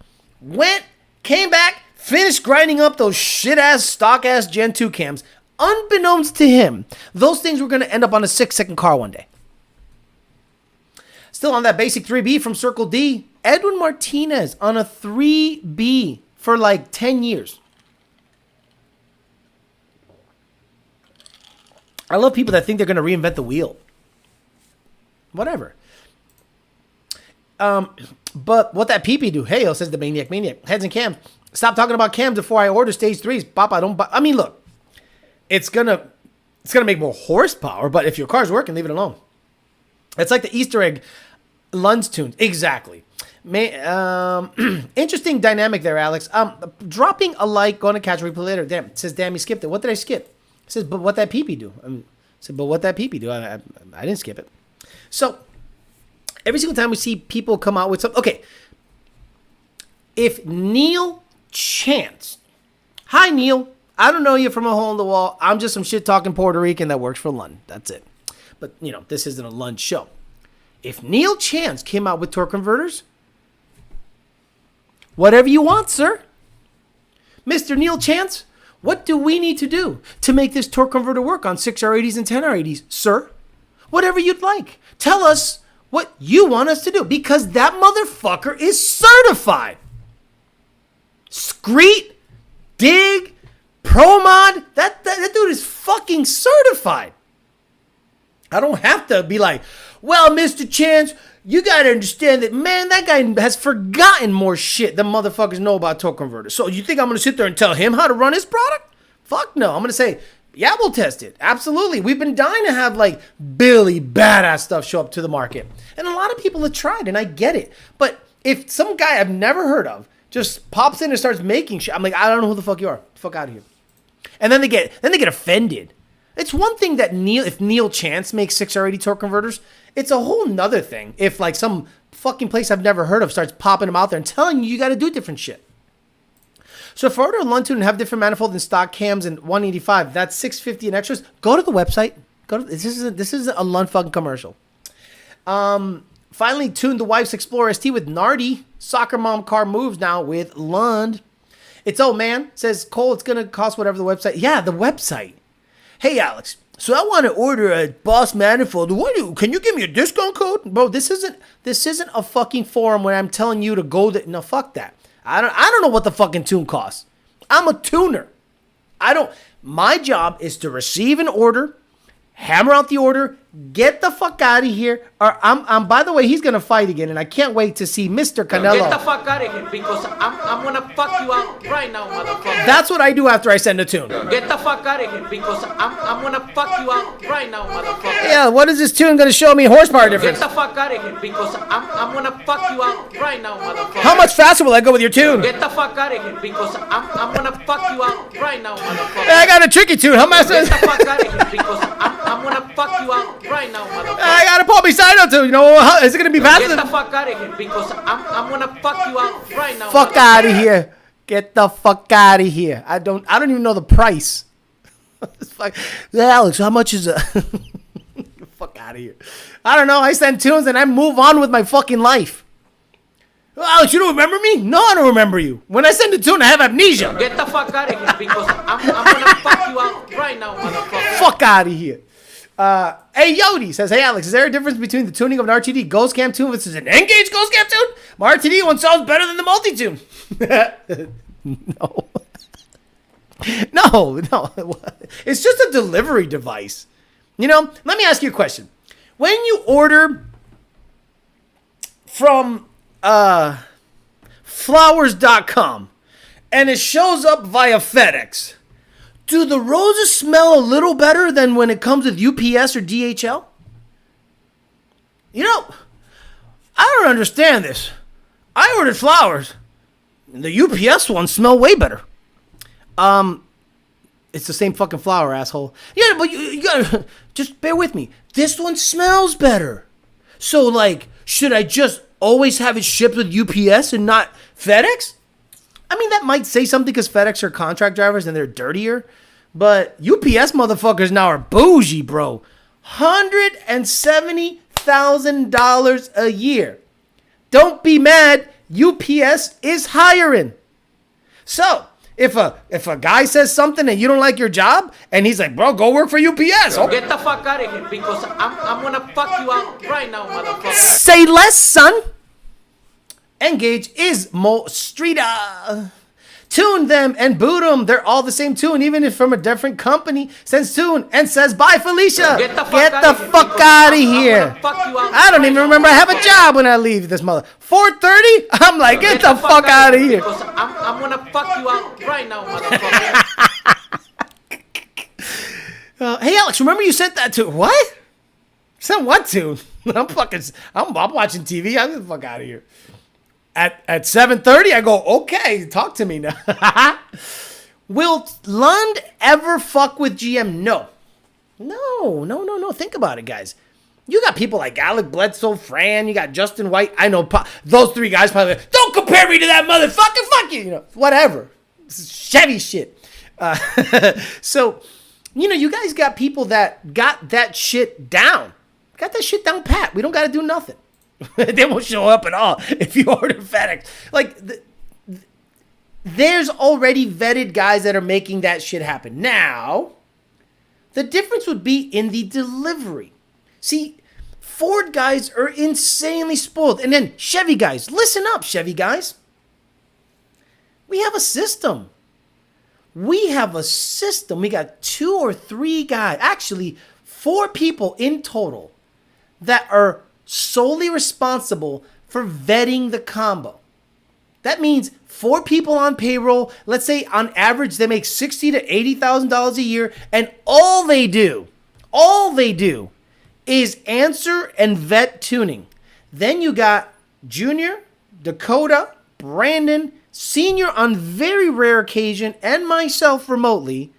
Came back, finished grinding up those shit-ass, stock-ass Gen 2 cams. Unbeknownst to him, those things were going to end up on a 6-second car one day. Still on that basic 3B from Circle D, Edwin Martinez on a 3B for like 10 years. I love people that think they're going to reinvent the wheel. Whatever. But what that PP do? Hey, says the maniac. Heads and cams. Stop talking about cams before I order stage 3s. Papa, don't buy. I mean, look. It's gonna make more horsepower, but if your car's working, leave it alone. It's like the Easter egg Lund's tunes. Exactly. Interesting dynamic there, Alex. Dropping a like, going to catch a replay later. Damn, it says, damn, he skipped it. What did I skip? It says, but what that PP do? I didn't skip it. So, every single time we see people come out with something. Okay. If Neil Chance. Hi, Neil. I don't know you from a hole in the wall. I'm just some shit-talking Puerto Rican that works for Lund. That's it. But, this isn't a Lund show. If Neil Chance came out with torque converters, whatever you want, sir. Mr. Neil Chance, what do we need to do to make this torque converter work on 6R80s and 10R80s, sir? Whatever you'd like. Tell us what you want us to do because that motherfucker is certified. Screet, Dig, ProMod, that dude is fucking certified. I don't have to be like, well, Mr. Chance, you got to understand that, man, that guy has forgotten more shit than motherfuckers know about torque converters. So you think I'm going to sit there and tell him how to run his product? Fuck no. I'm going to say, yeah, we'll test it. Absolutely. We've been dying to have like Billy badass stuff show up to the market. And a lot of people have tried, and I get it. But if some guy I've never heard of just pops in and starts making shit, I'm like, I don't know who the fuck you are. Fuck out of here. And then they get offended. It's one thing that if Neil Chance makes 6R80 torque converters, it's a whole nother thing if like some fucking place I've never heard of starts popping them out there and telling you got to do different shit. So if I order a Lund tune and have different manifold and stock cams and 185, that's $650 and extras. Go to the website. This is a Lund fucking commercial. Finally tuned the wife's Explorer ST with Nardi. Soccer mom car moves now with Lund. It's old man. Says Cole, it's gonna cost whatever the website. Yeah, the website. Hey Alex, so I want to order a Boss manifold. Can you give me a discount code? Bro, this isn't a fucking forum where I'm telling you to go there. No, fuck that. I don't know what the fucking tune costs. I'm a tuner. My job is to receive an order, hammer out the order, get the fuck out of here. Or I'm by the way, he's gonna fight again, and I can't wait to see Mr. Canelo. Get the fuck out of here because I'm gonna fuck you out right now, motherfucker. That's what I do after I send a tune. Get the fuck out of here because I'm gonna fuck you out right now, motherfucker. Yeah, what is this tune gonna show me horsepower difference? Get the fuck out of here because I'm gonna fuck you out right now, motherfucker. How much faster will I go with your tune? Get the fuck out of here because I'm gonna fuck you out right now, motherfucker. I got a tricky tune. How much? Get the fuck out of here because I'm gonna fuck you out right now, motherfucker. I got a Paul Bisino tune. Is it gonna be faster? Get the fuck out of here because I'm gonna fuck you out right now. Fuck out of here. Get the fuck out of here. I don't even know the price. It's like, yeah, Alex, how much is it? Get the fuck out of here. I don't know. I send tunes and I move on with my fucking life. Alex, you don't remember me? No, I don't remember you. When I send a tune, I have amnesia. Get the fuck out of here because I'm gonna fuck you out right now, motherfucker. Fuck out of here. Hey Yodi says, hey Alex, is there a difference between the tuning of an RTD Ghost Cam tune versus an Engage Ghost Cam tune? My RTD one sounds better than the multi-tune. No. No. It's just a delivery device. You know, let me ask you a question. When you order from flowers.com and it shows up via FedEx, do the roses smell a little better than when it comes with UPS or DHL? You know, I don't understand this. I ordered flowers. And the UPS ones smell way better. It's the same fucking flower, asshole. Yeah, but you gotta just bear with me. This one smells better. So, like, should I just always have it shipped with UPS and not FedEx? I mean, that might say something because FedEx are contract drivers and they're dirtier. But UPS motherfuckers now are bougie, bro. $170,000 a year. Don't be mad. UPS is hiring. So, if a guy says something and you don't like your job, and he's like, bro, go work for UPS. Oh. Get the fuck out of here because I'm gonna fuck you out right now, motherfucker. Say less, son. Engage is more street. Tune them and boot them. They're all the same tune, even if from a different company. Sends tune and says, bye, Felicia. Get the fuck out of here. I don't even remember I have a job when I leave this mother. 4:30? I'm like, get the fuck out of here. I'm gonna fuck you out right now, motherfucker. Hey, Alex, remember you sent that to... What? Sent what to? I'm watching TV. I'm the fuck out of here. At 7:30, I go, okay, talk to me now. Will Lund ever fuck with GM? No. Think about it, guys. You got people like Alec Bledsoe, Fran, you got Justin White. I know those three guys probably like, don't compare me to that motherfucker. Fuck you. You know, whatever. This is Chevy shit. So, you know, you guys got people that got that shit down. Got that shit down pat. We don't got to do nothing. They won't show up at all if you order FedEx. Like, there's already vetted guys that are making that shit happen. Now, the difference would be in the delivery. See, Ford guys are insanely spoiled. And then Chevy guys, listen up, Chevy guys. We have a system. We got 2 or 3 guys, actually 4 people in total that are solely responsible for vetting the combo. That means 4 people on payroll. Let's say on average they make $60,000 to $80,000 a year, and all they do is answer and vet tuning. Then you got Junior, Dakota, Brandon, Senior on very rare occasion, and myself remotely,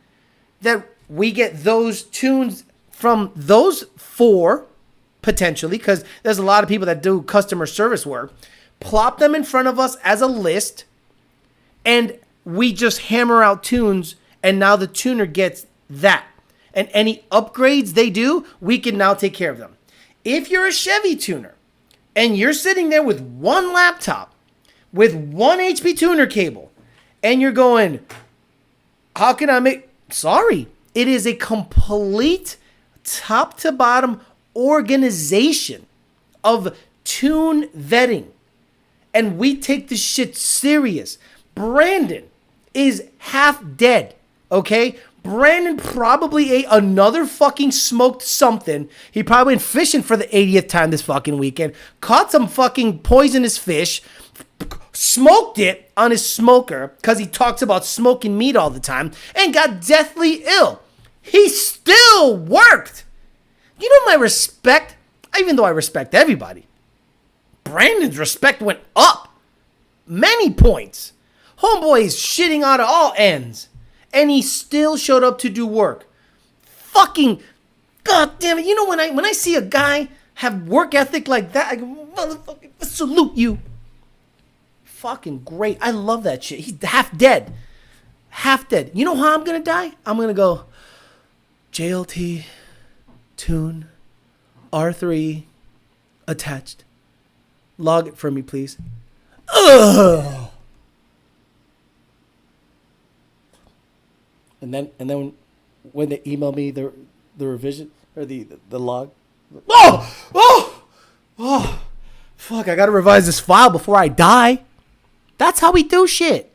that we get those tunes from those 4 potentially, because there's a lot of people that do customer service work, plop them in front of us as a list, and we just hammer out tunes, and now the tuner gets that. And any upgrades they do, we can now take care of them. If you're a Chevy tuner, and you're sitting there with 1 laptop, with 1 HP tuner cable, and you're going, how can I make... Sorry, it is a complete top to bottom organization of tune vetting, and we take this shit serious. Brandon is half dead, okay? Brandon probably ate another fucking smoked something. He probably went fishing for the 80th time this fucking weekend, caught some fucking poisonous fish, smoked it on his smoker because he talks about smoking meat all the time, and got deathly ill. He still worked. You know my respect, even though I respect everybody, Brandon's respect went up many points. Homeboy is shitting out of all ends, and he still showed up to do work. Fucking god damn it! You know when I see a guy have work ethic like that, I go, motherfucker, I salute you. fucking great. I love that shit. He's half dead. Half dead. You know how I'm going to die? I'm going to go JLT, tune, R3, attached. Log it for me, please. Ugh. And then when they email me the revision or the log. Oh, fuck, I got to revise this file before I die. That's how we do shit.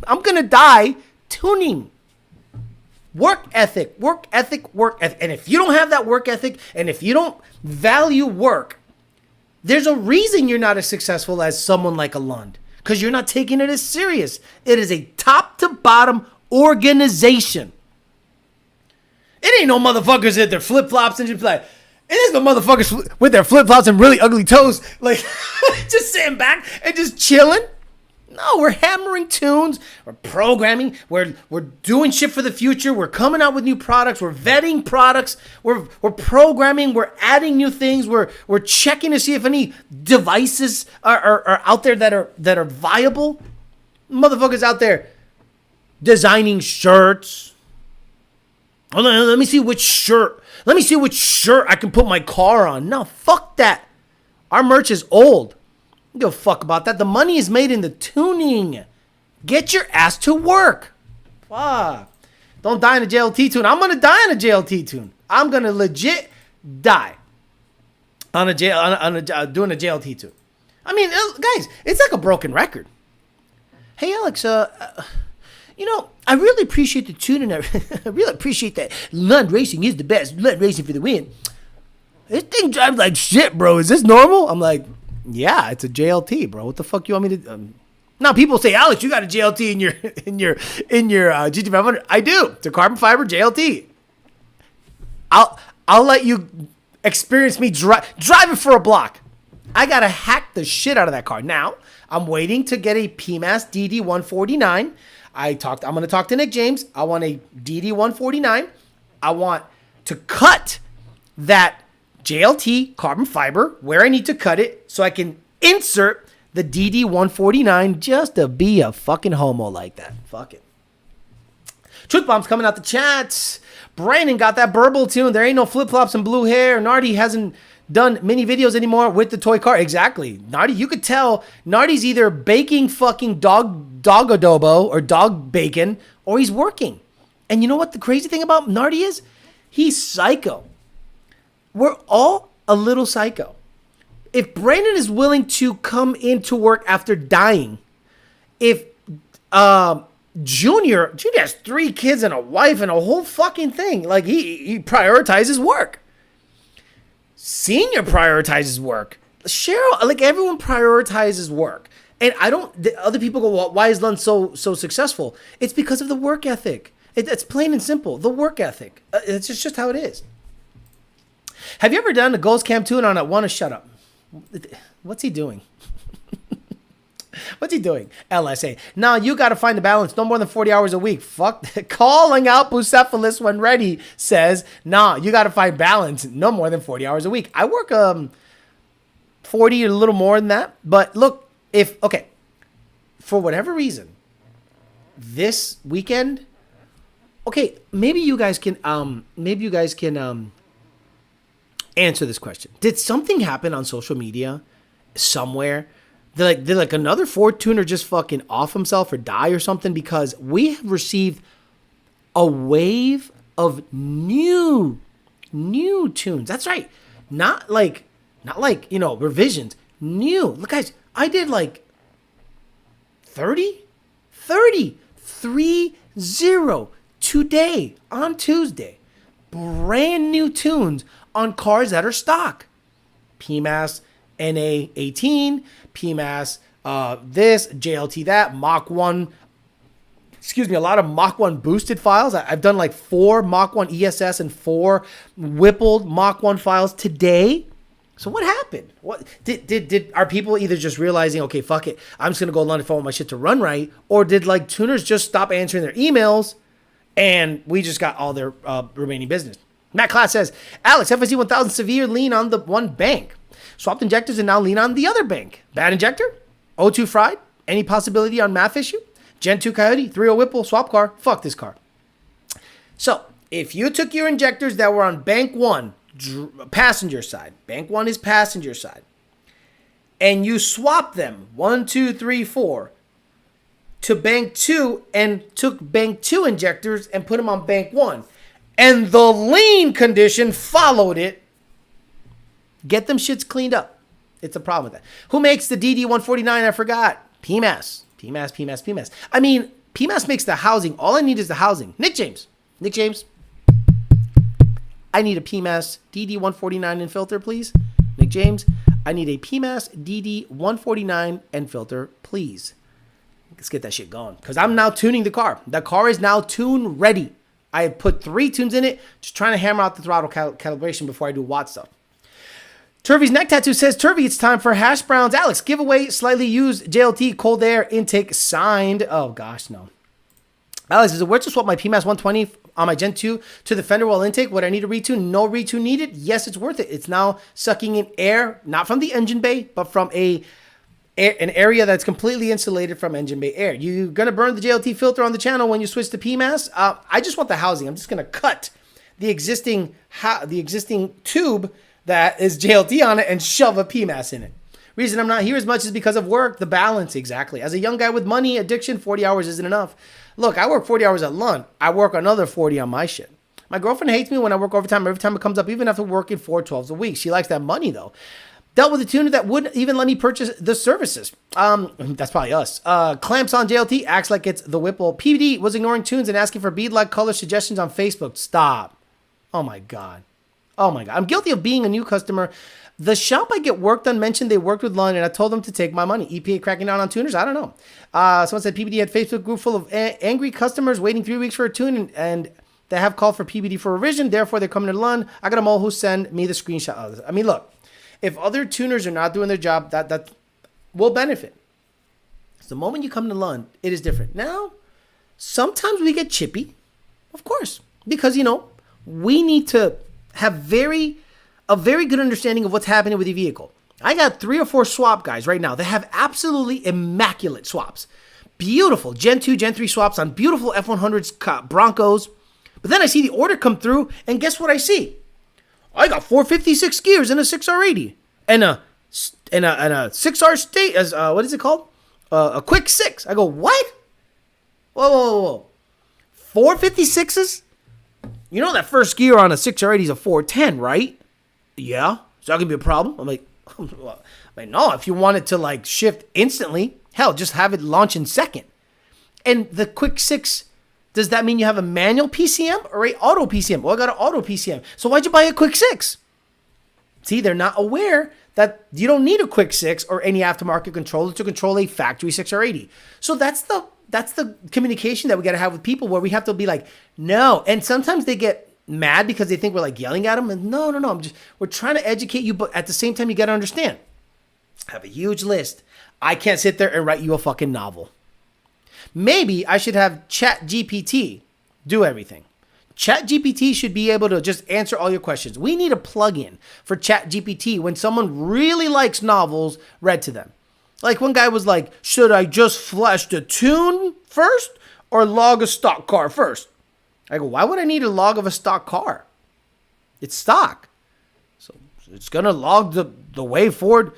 I'm going to die tuning. Work ethic. And if you don't have that work ethic, and if you don't value work, there's a reason you're not as successful as someone like a Lund. Because you're not taking it as serious. It is a top to bottom organization. It ain't no motherfuckers with their flip-flops and just like, it is no motherfuckers with their flip-flops and really ugly toes, like just sitting back and just chilling. No, we're hammering tunes, we're programming, we're doing shit for the future, we're coming out with new products, we're vetting products, we're programming, we're adding new things, we're checking to see if any devices are out there that are viable. Motherfuckers out there designing shirts. Let me see which shirt I can put my car on. No, fuck that. Our merch is old. I don't give a fuck about that. The money is made in the tuning. Get your ass to work. Fuck. Don't die in a JLT tune. I'm going to die in a JLT tune. I'm going to legit die on doing a JLT tune. I mean, guys, it's like a broken record. Hey, Alex, I really appreciate the tuning. I really appreciate that Lund Racing is the best. Lund Racing for the win. This thing drives like shit, bro. Is this normal? I'm like, yeah, it's a JLT, bro. What the fuck you want me to? Now people say, Alex, you got a JLT in your GT500. I do. It's a carbon fiber JLT. I'll let you experience me driving for a block. I gotta hack the shit out of that car. Now I'm waiting to get a PMAS DD149. I'm going to talk to Nick James. I want a DD149. I want to cut that JLT carbon fiber where I need to cut it so I can insert the DD149 just to be a fucking homo like that. Fuck it. Truth bombs coming out the chats. Brandon got that burble tune. There ain't no flip-flops and blue hair. Nardi hasn't done mini videos anymore with the toy car. Exactly. Nardi, you could tell Nardi's either baking fucking dog adobo or dog bacon, or he's working. And you know what the crazy thing about Nardi is? He's psycho. We're all a little psycho. If Brandon is willing to come into work after dying, if Junior has 3 kids and a wife and a whole fucking thing, like he prioritizes work. Senior prioritizes work. Cheryl, like everyone prioritizes work. And other people go, well, why is Lund so successful? It's because of the work ethic. It's plain and simple. The work ethic. It's just how it is. Have you ever done a Ghost Cam tune on a wanna shut up? What's he doing? What's he doing? LSA. Now you got to find the balance. No more than 40 hours a week. Fuck. Calling out Bucephalus when ready says, nah, you got to find balance. No more than 40 hours a week. I work 40 or a little more than that. But look, for whatever reason, this weekend, okay, maybe you guys can answer this question. Did something happen on social media somewhere? Did like another Ford tuner just fucking off himself or die or something? Because we have received a wave of new tunes. That's right. Not like, revisions. New. Look, guys, I did like 30 today on Tuesday. Brand new tunes on cars that are stock. PMAS NA18, PMAS this, JLT that, Mach 1, a lot of Mach 1 boosted files. I've done like 4 Mach 1 ESS and 4 Whippled Mach 1 files today. So what happened? What are people either just realizing, okay, fuck it, I'm just gonna go London phone my shit to run right, or did like tuners just stop answering their emails and we just got all their remaining business? Matt Class says, Alex, FSC 1000 severe lean on the one bank. Swapped injectors and now lean on the other bank. Bad injector? O2 fried? Any possibility on math issue? Gen 2 Coyote, 3.0 Whipple, swap car. Fuck this car. So, if you took your injectors that were on bank 1, passenger side, bank 1 is passenger side, and you swap them 1, 2, 3, 4 to bank 2 and took bank 2 injectors and put them on bank 1, and the lean condition followed it, get them shits cleaned up. It's a problem with that. Who makes the DD149? I forgot. PMAS. I mean, PMAS makes the housing. All I need is the housing. Nick James. I need a PMAS DD149 and filter, please. Nick James, I need a PMAS DD149 and filter, please. Let's get that shit going. Because I'm now tuning the car. The car is now tune ready. I have put 3 tunes in it, just trying to hammer out the throttle calibration before I do watt stuff. Turvey's neck tattoo says, Turvey, it's time for hash browns. Alex, giveaway, slightly used JLT cold air intake signed. Oh, gosh, no. Alex, is it worth to swap my PMAS 120 on my Gen 2 to the fender well intake? Would I need a retune? No retune needed. Yes, it's worth it. It's now sucking in air, not from the engine bay, but from an area that's completely insulated from engine bay air. You're going to burn the JLT filter on the channel when you switch to PMAS. I just want the housing. I'm just going to cut the existing tube that is JLT on it and shove a PMAS in it. Reason I'm not here as much is because of work, the balance, exactly. As a young guy with money, addiction, 40 hours isn't enough. Look, I work 40 hours at lunch. I work another 40 on my shit. My girlfriend hates me when I work overtime every time it comes up, even after working 4 12s a week. She likes that money, though. Dealt with a tuner that wouldn't even let me purchase the services. That's probably us. Clamps on JLT, acts like it's the Whipple. PVD was ignoring tunes and asking for bead-like color suggestions on Facebook. Stop. Oh, my God. I'm guilty of being a new customer. The shop I get work done mentioned they worked with Lund, and I told them to take my money. EPA cracking down on tuners? I don't know. Someone said PBD had Facebook group full of angry customers waiting 3 weeks for a tune, and they have called for PBD for revision. Therefore, they're coming to Lund. I got them all who send me the screenshot. I mean, look, if other tuners are not doing their job, that will benefit. So the moment you come to Lund, it is different. Now, sometimes we get chippy, of course, because, we need to have a very good understanding of what's happening with the vehicle. I got 3 or 4 swap guys right now that have absolutely immaculate swaps. Beautiful Gen 2, Gen 3 swaps on beautiful F100s Broncos. But then I see the order come through, and guess what I see? I got 456 gears and a 6R80 and a 6R state as what is it called? A quick 6. I go, what? Whoa. 456s? You know that first gear on a 6R80 is a 410, right? Yeah. Is that gonna be a problem? I'm like, no, if you want it to shift instantly, hell, just have it launch in second. And the quick 6, does that mean you have a manual PCM or a auto PCM? Well, I got an auto PCM. So why'd you buy a quick 6? See, they're not aware that you don't need a quick 6 or any aftermarket controller to control a factory 6R80. So that's the communication that we got to have with people, where we have to be like, no. And sometimes they get mad because they think we're yelling at them. And no. We're trying to educate you, but at the same time, you got to understand. I have a huge list. I can't sit there and write you a fucking novel. Maybe I should have ChatGPT do everything. ChatGPT should be able to just answer all your questions. We need a plug-in for ChatGPT when someone really likes novels read to them. Like one guy was like, should I just flash the tune first or log a stock car first? I go, why would I need a log of a stock car? It's stock. So it's going to log the way forward.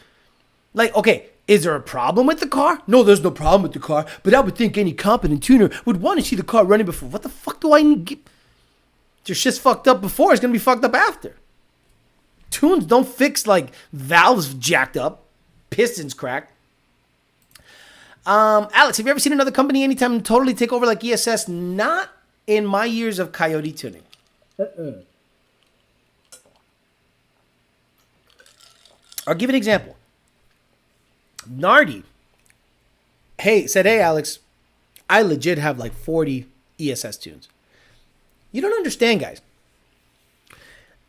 Okay, is there a problem with the car? No, there's no problem with the car, but I would think any competent tuner would want to see the car running before. What the fuck do I need? Your shit's fucked up before, it's going to be fucked up after. Tunes don't fix valves jacked up, pistons cracked. Alex, have you ever seen another company anytime totally take over like ESS? Not in my years of Coyote tuning. I'll give an example. Nardi said, hey, Alex, I legit have 40 ESS tunes. You don't understand, guys.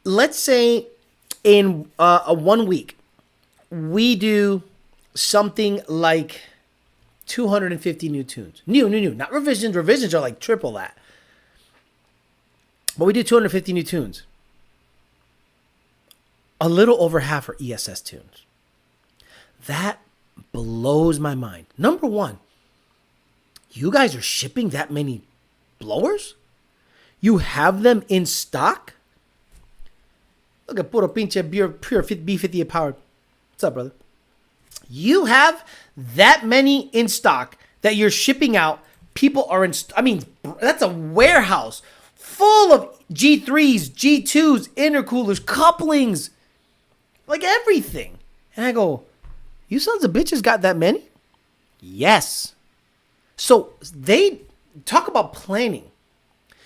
Let's say in a 1 week, we do something like 250 new tunes. New, not revisions. Revisions are triple that. But we do 250 new tunes. A little over half are ESS tunes. That blows my mind. Number one, you guys are shipping that many blowers? You have them in stock? Look at puro pinche pure B50 powered. What's up, brother? You have that many in stock that you're shipping out. People are in, that's a warehouse full of G3s, G2s, intercoolers, couplings, like everything. And I go, you sons of bitches got that many? Yes. So they talk about planning.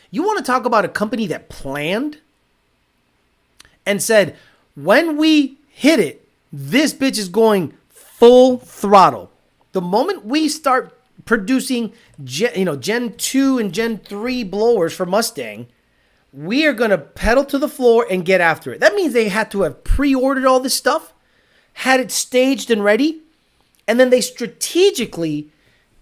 You want to talk about a company that planned and said, when we hit it, this bitch is going full throttle. The moment we start producing Gen 2 and Gen 3 blowers for Mustang, we are going to pedal to the floor and get after it. That means they had to have pre-ordered all this stuff, had it staged and ready, and then they strategically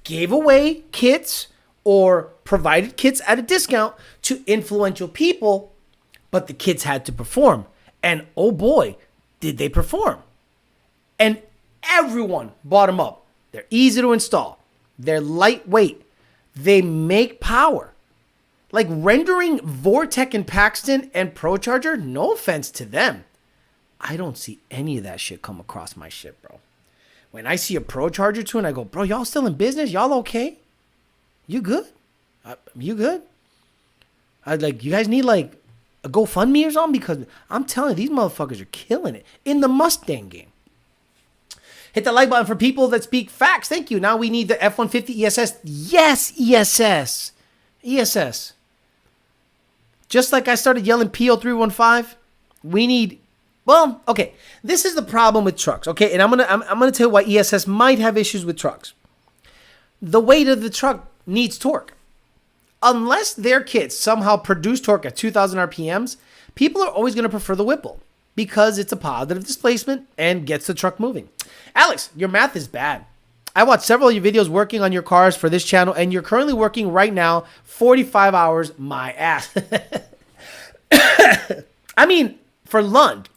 gave away kits or provided kits at a discount to influential people, but the kits had to perform. And oh boy, did they perform. And everyone bought them up. They're easy to install. They're lightweight. They make power. Like rendering Vortec and Paxton and ProCharger, no offense to them, I don't see any of that shit come across my shit, bro. When I see a ProCharger tune, I go, bro, y'all still in business? Y'all okay? You good? You good? You guys need like a GoFundMe or something? Because I'm telling you, these motherfuckers are killing it in the Mustang game. Hit the like button for people that speak facts. Thank you. Now we need the F-150 ESS. Yes, ESS. ESS. Just like I started yelling PO315, we need, well, okay. This is the problem with trucks, okay? And I'm gonna tell you why ESS might have issues with trucks. The weight of the truck needs torque. Unless their kits somehow produce torque at 2,000 RPMs, people are always going to prefer the Whipple because it's a positive displacement and gets the truck moving. Alex, your math is bad. I watched several of your videos working on your cars for this channel, and you're currently working right now 45 hours, my ass. I mean, for Lund,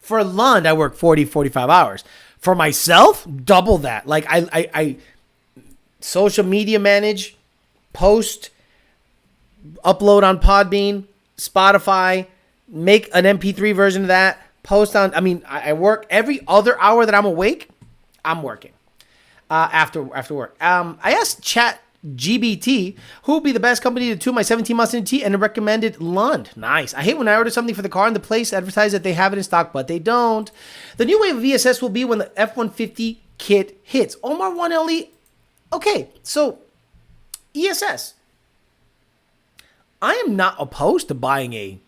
I work 40, 45 hours. For myself, double that. Like, I social media manage, post, upload on Podbean, Spotify, make an MP3 version of that, post on, I work every other hour that I'm awake, I'm working after work. I asked Chat GBT who would be the best company to tune my 17 Mustang T, and it recommended Lund. Nice. I hate when I order something for the car and the place advertise that they have it in stock, but they don't. The new wave of ESS will be when the F-150 kit hits. Omar 1LE. Okay, so ESS. I am not opposed to buying a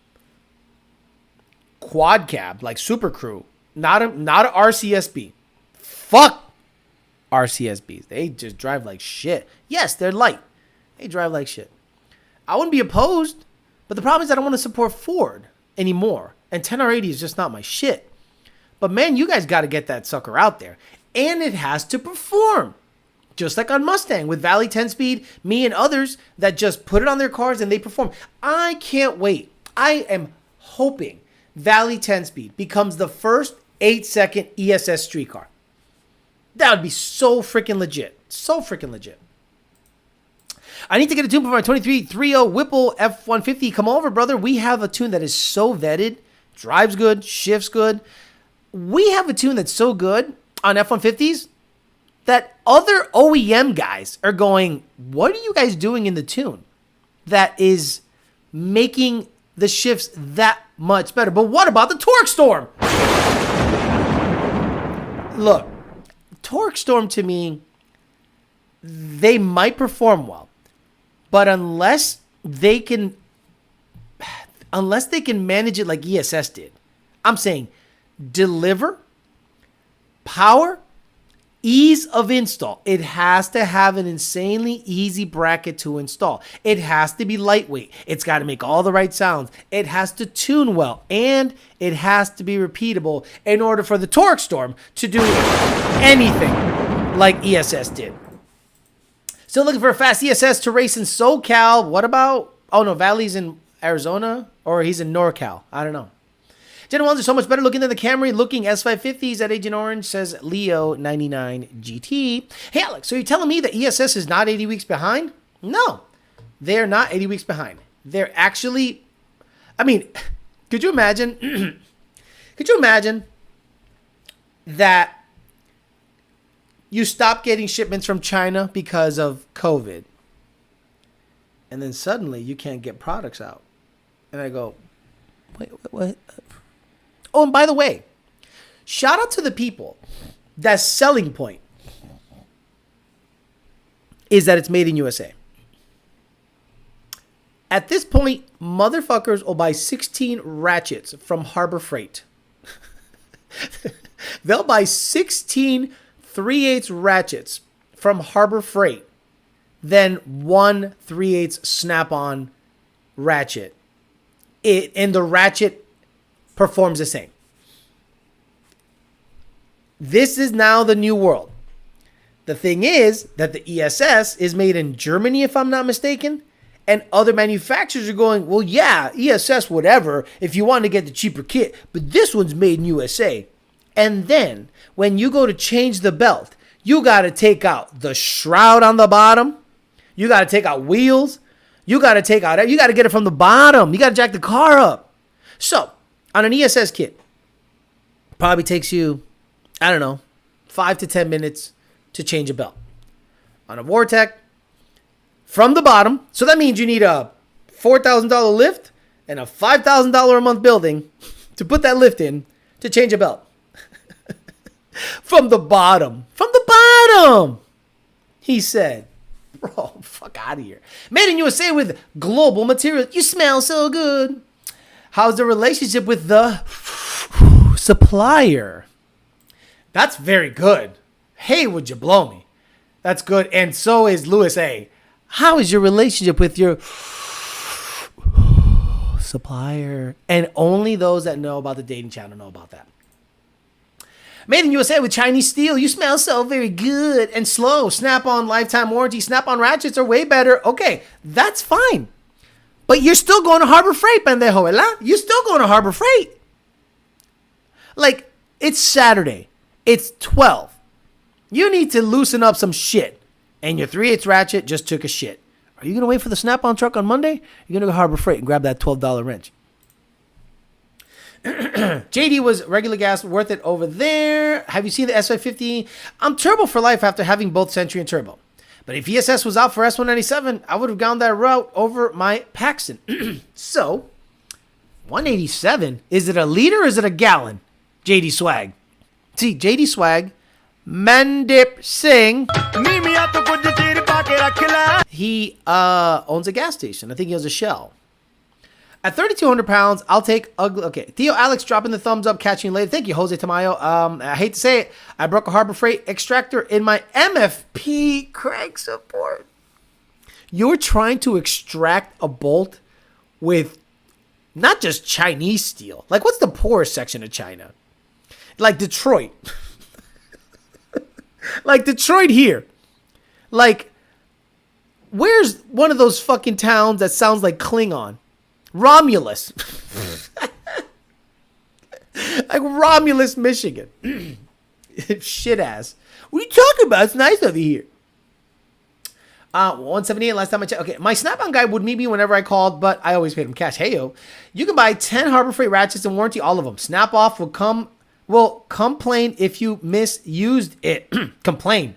quad cab like Super Crew. Not a RCSB. Fuck RCSBs. They just drive like shit. Yes, they're light. They drive like shit. I wouldn't be opposed, but the problem is I don't want to support Ford anymore. And 10R80 is just not my shit. But man, you guys got to get that sucker out there. And it has to perform. Just like on Mustang with Valley 10-speed, me and others that just put it on their cars and they perform. I can't wait. I am hoping Valley 10-speed becomes the first 8-second ESS street car. That would be so freaking legit. So freaking legit. I need to get a tune for my 2330 Whipple F-150. Come over, brother. We have a tune that is so vetted. Drives good. Shifts good. We have a tune that's so good on F-150s that other OEM guys are going, what are you guys doing in the tune that is making the shifts that much better? But what about the Torque Storm? Look, Torque Storm to me, they might perform well, but unless they can manage it like ESS did, I'm saying deliver, power, ease of install. It has to have an insanely easy bracket to install. It has to be lightweight. It's got to make all the right sounds. It has to tune well, and it has to be repeatable in order for the Torque Storm to do anything like ESS did. Still looking for a fast ESS to race in SoCal. What about, oh no, Valley's in Arizona, or he's in NorCal. I don't know. Gen 1s are so much better looking than the Camry looking S550s at Agent Orange, says Leo99GT. Hey, Alex, so you're telling me that ESS is not 80 weeks behind? No, they're not 80 weeks behind. They're actually, I mean, could you imagine? Could you imagine that you stop getting shipments from China because of COVID, and then suddenly you can't get products out? And I go, wait, what? Oh, and by the way, shout out to the people that's selling point is that it's made in USA. At this point, motherfuckers will buy 16 ratchets from Harbor Freight. They'll buy 16 3/8 ratchets from Harbor Freight than one 3/8 snap-on ratchet. And the ratchet performs the same. This is now the new world. The thing is that the ESS is made in Germany, if I'm not mistaken, and other manufacturers are going, well, yeah, ESS, whatever, if you want to get the cheaper kit, but this one's made in USA. And then when you go to change the belt, you got to take out the shroud on the bottom. You got to take out wheels. You got to get it from the bottom. You got to jack the car up. So on an ESS kit, probably takes you, I don't know, 5 to 10 minutes to change a belt. On a Vortec, from the bottom, so that means you need a $4,000 lift and a $5,000 a month building to put that lift in to change a belt. From the bottom, he said. Bro, fuck out of here. Made in USA with global material. You smell so good. How's the relationship with the supplier? That's very good. Hey, would you blow me? That's good. And so is Louis A. How is your relationship with your supplier? And only those that know about the dating channel know about that. Made in USA with Chinese steel. You smell so very good and slow. Snap-on lifetime warranty. Snap-on ratchets are way better. Okay, that's fine. But you're still going to Harbor Freight, pendejo, ¿verdad? You're still going to Harbor Freight. Like, it's Saturday. It's 12. You need to loosen up some shit. And your 3/8 ratchet just took a shit. Are you going to wait for the Snap-on truck on Monday? You're going to go to Harbor Freight and grab that $12 wrench. JD was regular gas worth it over there. Have you seen the S550? I'm turbo for life after having both Century and turbo. But if ESS was out for S197, I would have gone that route over my Paxton. So, 187, is it a liter or is it a gallon? JD Swag. See, JD Swag, Mandip Singh. He owns a gas station. I think he owns a Shell. At 3,200 pounds, I'll take ugly. Okay, Theo Alex dropping the thumbs up, catching you later. Thank you, Jose Tamayo. I hate to say it, I broke a Harbor Freight extractor in my MFP crank support. You're trying to extract a bolt with not just Chinese steel. Like, what's the poorest section of China? Like Detroit. Like Detroit here. Like, where's one of those fucking towns that sounds like Klingon? Romulus. Like Romulus, Michigan. Shit ass. What are you talking about? It's nice over here. 178 last time I checked. Okay, my Snap-on guy would meet me whenever I called, but I always paid him cash. Hey yo, you can buy 10 Harbor Freight ratchets and warranty all of them. Snap off will complain if you misused it. Complain.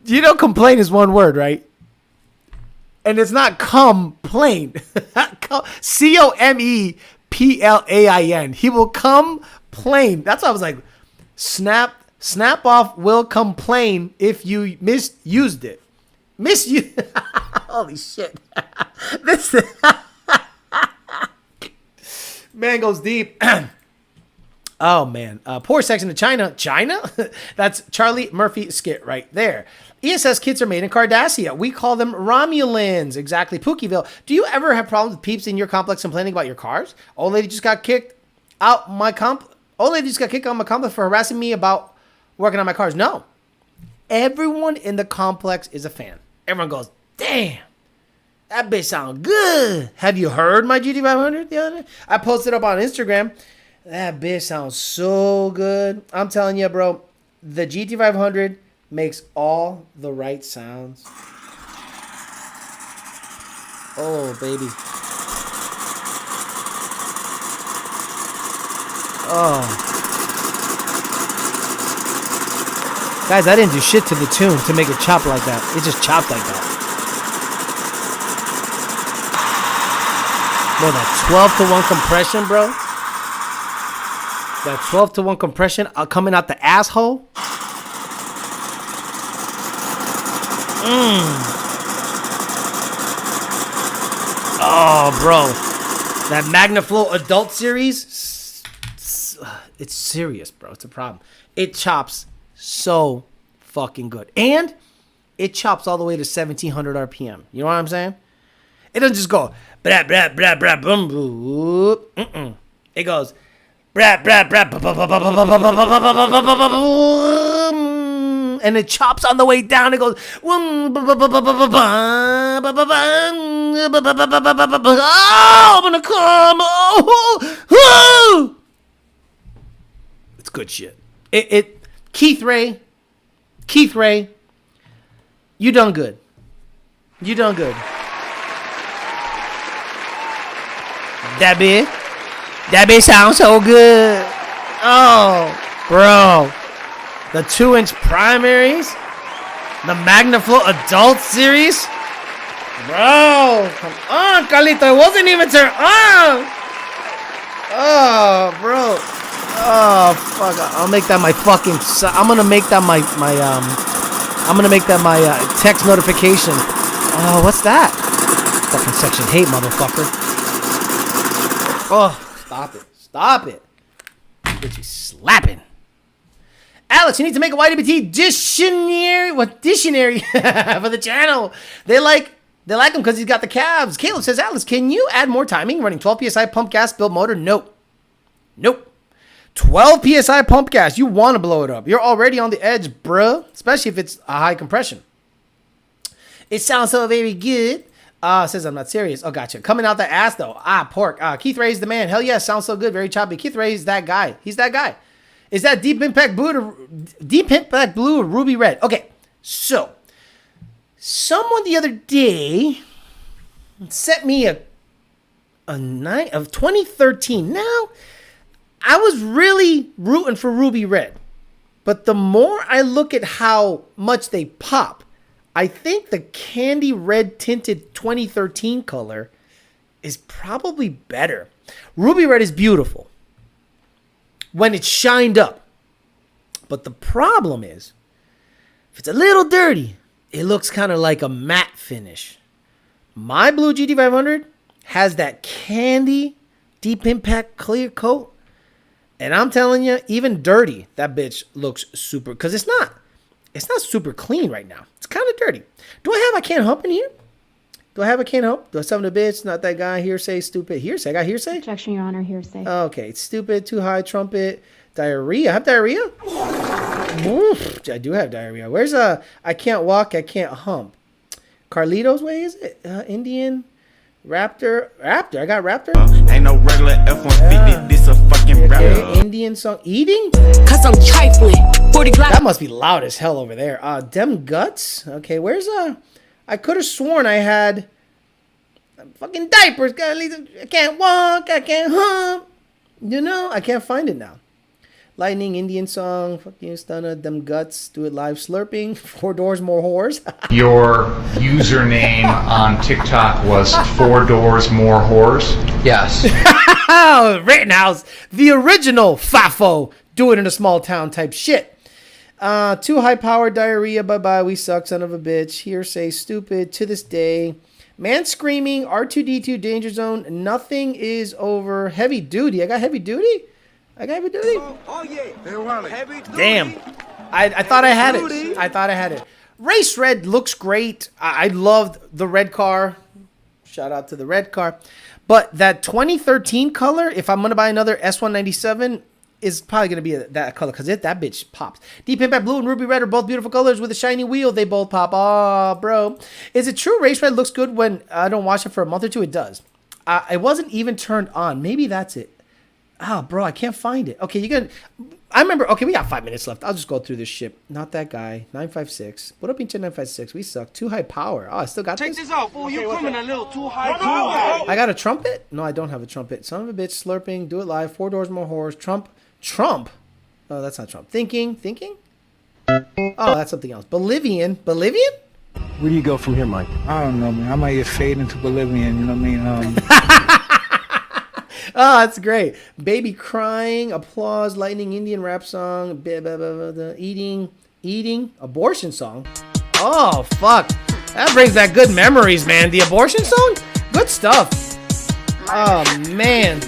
You know, complain is one word, right? And it's not complain. COMEPLAIN. He will complain. That's why I was like, snap off will complain if you misused it. Holy shit. This man goes deep. Oh, man. Poor section of China. China? That's Charlie Murphy skit right there. ESS kits are made in Cardassia. We call them Romulans. Exactly. Pookieville. Do you ever have problems with peeps in your complex complaining about your cars? Old lady just got kicked out my complex for harassing me about working on my cars. No. Everyone in the complex is a fan. Everyone goes, damn, that bitch sound good. Have you heard my GT500 the other day? I posted up on Instagram. That bitch sounds so good. I'm telling you, bro, the GT500 makes all the right sounds. Oh, baby. Oh. Guys, I didn't do shit to the tune to make it chop like that. It just chopped like that. Bro, that 12 to 1 compression, bro. That 12 to 1 compression coming out the asshole. Oh, bro. That MagnaFlow Adult Series, it's serious, bro. It's a problem. It chops so fucking good. And it chops all the way to 1700 RPM. You know what I'm saying? It doesn't just go, blah, blah, blah, blah, boom, boom. It goes, blah, blah, blah, and it chops on the way down. It goes, oh, I'm gonna come. Oh, it's good shit. Keith Ray, you done good. You done good. That bitch sounds so good. Oh, bro. The 2-inch primaries. The MagnaFlow Adult Series. Bro, come on, Carlito. It wasn't even turn on. Oh, bro. Oh, fuck. I'll make that my fucking... I'm going to make that my text notification. Oh, what's that? Fucking section hate, motherfucker. Oh, stop it. Bitch, you slapping. Alex, you need to make a YWT dictionary for the channel. They like him because he's got the calves. Caleb says, Alex, can you add more timing running 12 PSI pump gas build motor? Nope. 12 PSI pump gas. You want to blow it up. You're already on the edge, bruh. Especially if it's a high compression. It sounds so very good. Says I'm not serious. Oh, gotcha. Coming out the ass, though. Pork. Keith Ray's the man. Hell yeah, sounds so good. Very choppy. Keith Ray's that guy. He's that guy. Is that Deep Impact Blue or Ruby Red? Okay, so someone the other day sent me a night of 2013. Now, I was really rooting for Ruby Red, but the more I look at how much they pop, I think the candy red tinted 2013 color is probably better. Ruby Red is beautiful when it's shined up. But the problem is, if it's a little dirty, it looks kind of like a matte finish. My blue GT500 has that candy Deep Impact clear coat. And I'm telling you, even dirty, that bitch looks super, because it's not super clean right now. It's kind of dirty. Do I have I can't hump in here? Do I have a can't help? Do I summon a bitch? Not that guy. Hearsay, stupid. Hearsay. I got hearsay? Objection, Your Honor. Hearsay. Okay. Stupid, too high, trumpet, diarrhea. I have diarrhea? Oof, I do have diarrhea. Where's I can't walk, I can't hump. Carlito's way, is it? Indian, Raptor. I got Raptor. Ain't no regular F-150. This a fucking Raptor. Indian song. Eating? Cause I'm trifling. 40 Glock. That must be loud as hell over there. Dem guts. Okay, where's I could have sworn I had fucking diapers. I can't walk. I can't hump. You know, I can't find it now. Lightning, Indian song. Fuck you, stunner. Dem guts. Do it live. Slurping. 4 doors, more whores. Your username on TikTok was 4 doors, more whores. Yes. Rittenhouse. The original Fafo. Do it in a small town type shit. Too high power diarrhea. Bye bye. We suck. Son of a bitch. Hearsay. Stupid. To this day. Man screaming. R2D2 danger zone. Nothing is over. Heavy duty. I got heavy duty. Oh yeah. Heavy duty. Damn. I thought I had it. Race red looks great. I loved the red car. Shout out to the red car. But that 2013 color, if I'm going to buy another S197, is probably going to be that color because that bitch pops. Deep Impact Blue and Ruby Red are both beautiful colors with a shiny wheel. They both pop. Oh, bro. Is it true Race Red looks good when I don't wash it for a month or two? It does. It wasn't even turned on. Maybe that's it. Oh, bro, I can't find it. Okay, I remember. Okay, we got 5 minutes left. I'll just go through this shit. Not that guy. 956. What up, Pinche 956? We suck. Too high power. Oh, I still got this. Check this out, fool. You coming a little too high. I got a trumpet? No, I don't have a trumpet. Son of a bitch. Slurping. Do it live. 4 doors more horrors. Trump. Oh, that's not Trump. Thinking. Oh, that's something else. Bolivian. Where do you go from here, Mike? I don't know, man. I might get fade into Bolivian, you know what I mean? Oh, that's great. Baby crying, applause, lightning, Indian rap song, eating, abortion song. Oh, fuck. That brings back good memories, man. The abortion song? Good stuff. Oh, man.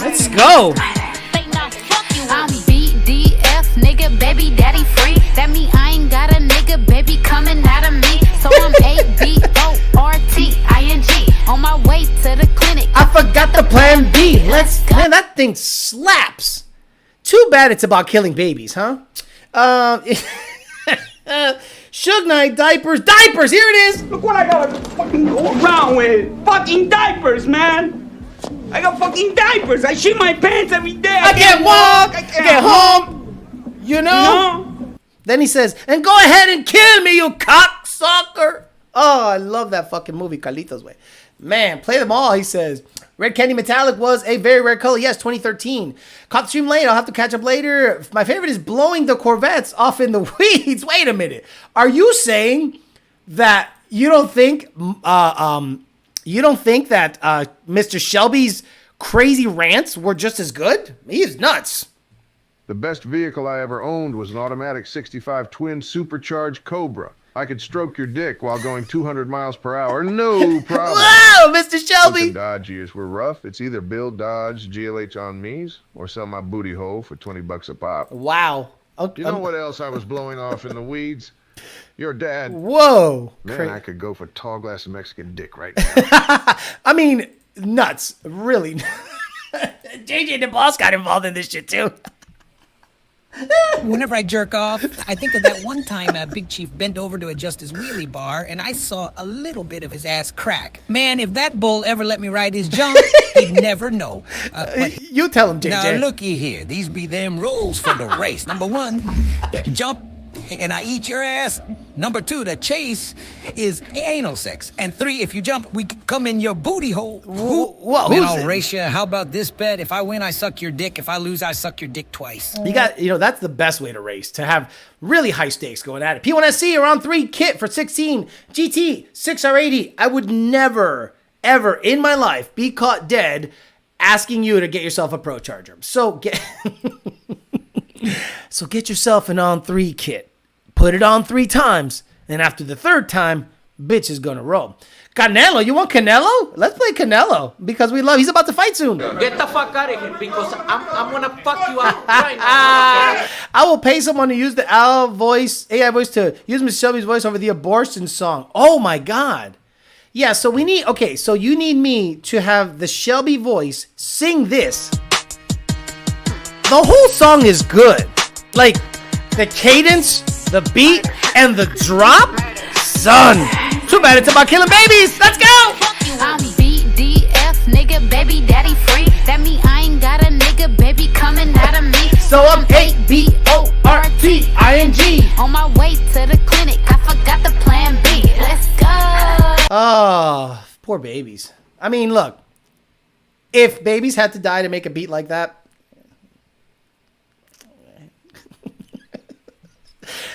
Let's go. I'm BDF, nigga, baby daddy free. That mean I ain't got a nigga, baby coming out of me. So I'm ABORTING. On my way to the clinic. I forgot the plan B. Man, that thing slaps. Too bad it's about killing babies, huh? Suge Knight, diapers. Here it is. Look what I gotta fucking go around with. Fucking diapers, man. I got fucking diapers. I shit my pants every day. I can't walk. I can't get home. You know? Then he says, and go ahead and kill me, you cocksucker. Oh, I love that fucking movie, Carlitos Way. Man, play them all, he says. Red Candy Metallic was a very rare color. Yes, 2013. Caught the stream late. I'll have to catch up later. My favorite is blowing the Corvettes off in the weeds. Wait a minute. Are you saying that you don't think that Mr. Shelby's crazy rants were just as good? He is nuts. The best vehicle I ever owned was an automatic 65 twin supercharged Cobra. I could stroke your dick while going 200 miles per hour. No problem. Wow, Mr. Shelby. The Dodge years were rough. It's either build Dodge GLH on me's or sell my booty hole for 20 bucks a pop. Wow. Okay. You know what else I was blowing off in the weeds? Your dad. Whoa. Man, I could go for tall glass of Mexican dick right now. I mean, nuts. Really. JJ the Boss got involved in this shit too. Whenever I jerk off, I think of that one time Big Chief bent over to adjust his wheelie bar, and I saw a little bit of his ass crack. Man, if that bull ever let me ride his junk, he'd never know. You tell him, JJ. Now, looky here. These be them rules for the race. Number 1, jump, and I eat your ass. Number 2, the chase is anal sex. And 3, if you jump, we come in your booty hole. Whoa, man, I'll race you. How about this bet? If I win, I suck your dick. If I lose, I suck your dick twice. That's the best way to race, to have really high stakes going at it. P1SC around 3 kit for 16. GT 6R80. I would never, ever in my life be caught dead asking you to get yourself a Pro Charger. So get yourself an on 3 kit. Put it on 3 times, and after the 3rd time, bitch is gonna roll. Canelo, you want Canelo? Let's play Canelo because he's about to fight soon. Get the fuck out of here because I'm gonna fuck you out right now. I will pay someone to use the AI voice to use Miss Shelby's voice over the abortion song. Oh my God. Yeah, so you need me to have the Shelby voice sing this. The whole song is good. Like, the cadence, the beat, and the drop? Son. Too bad it's about killing babies. Let's go. I'm BDF, nigga, baby daddy free. That mean I ain't got a nigga, baby coming out of me. So I'm ABORTING. On my way to the clinic, I forgot the plan B. Let's go. Oh, poor babies. I mean, look. If babies had to die to make a beat like that,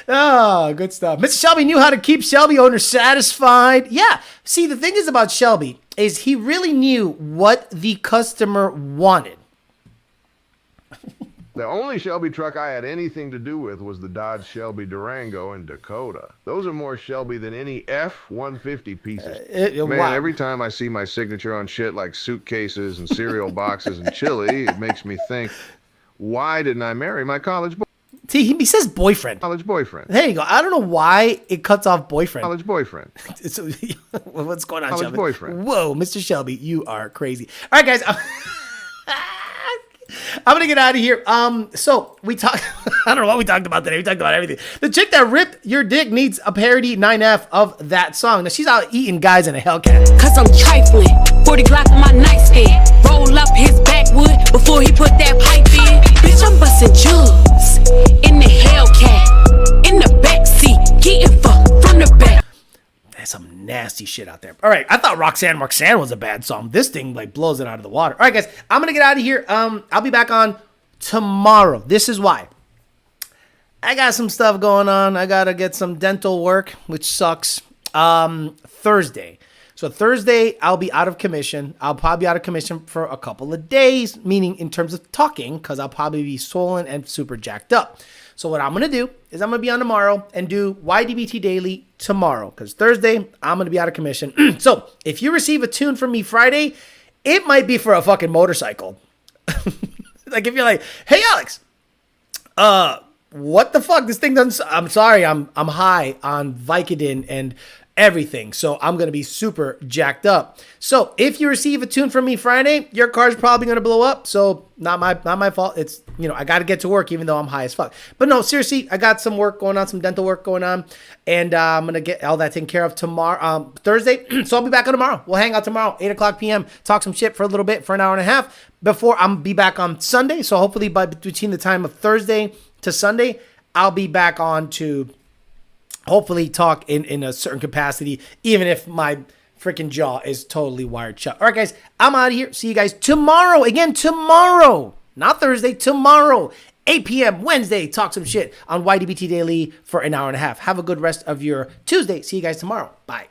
oh, good stuff. Mr. Shelby knew how to keep Shelby owners satisfied. Yeah. See, the thing is about Shelby is he really knew what the customer wanted. The only Shelby truck I had anything to do with was the Dodge Shelby Durango and Dakota. Those are more Shelby than any F-150 pieces. Man, every time I see my signature on shit like suitcases and cereal boxes and chili, it makes me think, why didn't I marry my college boy? See, he says boyfriend. College boyfriend. There you go. I don't know why it cuts off boyfriend. College boyfriend. What's going on, College Shelby? boyfriend. Whoa, Mr. Shelby, you are crazy. All right, guys. I'm gonna get out of here. So we talked. I don't know what we talked about today. We talked about everything. The chick that ripped your dick needs a parody 9F of that song. Now she's out eating guys in a Hellcat. Cause I'm trifling. 40 Glock on my nightstand. Roll up his backwood before he put that pipe in. Bitch, I'm busting jugs in the Hellcat. In the backseat, getting fucked from the back. There's some nasty shit out there. All right, I thought Roxanne was a bad song. This thing like blows it out of the water. All right, guys, I'm gonna get out of here. I'll be back on tomorrow. This is why. I got some stuff going on. I gotta get some dental work, which sucks. Thursday. So Thursday, I'll be out of commission. I'll probably be out of commission for a couple of days, meaning in terms of talking, because I'll probably be swollen and super jacked up. So what I'm going to do is I'm going to be on tomorrow and do YDBT Daily tomorrow, because Thursday, I'm going to be out of commission. So if you receive a tune from me Friday, it might be for a fucking motorcycle. Like if you're like, hey, Alex, what the fuck? This thing doesn't... I'm sorry, I'm high on Vicodin and everything, so I'm gonna be super jacked up. So if you receive a tune from me Friday, your car's probably gonna blow up. So not my fault. It's, you know, I gotta get to work even though I'm high as fuck. But no, seriously, I got some work going on, some dental work going on, and I'm gonna get all that taken care of tomorrow, Thursday. So I'll be back on tomorrow. We'll hang out tomorrow, 8:00 p.m. Talk some shit for a little bit for an hour and a half before I'm be back on Sunday. So hopefully by between the time of Thursday to Sunday, I'll be back on to hopefully talk in a certain capacity, even if my freaking jaw is totally wired shut. All right, guys, I'm out of here. See you guys tomorrow. Again, tomorrow. Not Thursday, tomorrow. 8 p.m. Wednesday. Talk some shit on YDBT Daily for an hour and a half. Have a good rest of your Tuesday. See you guys tomorrow. Bye.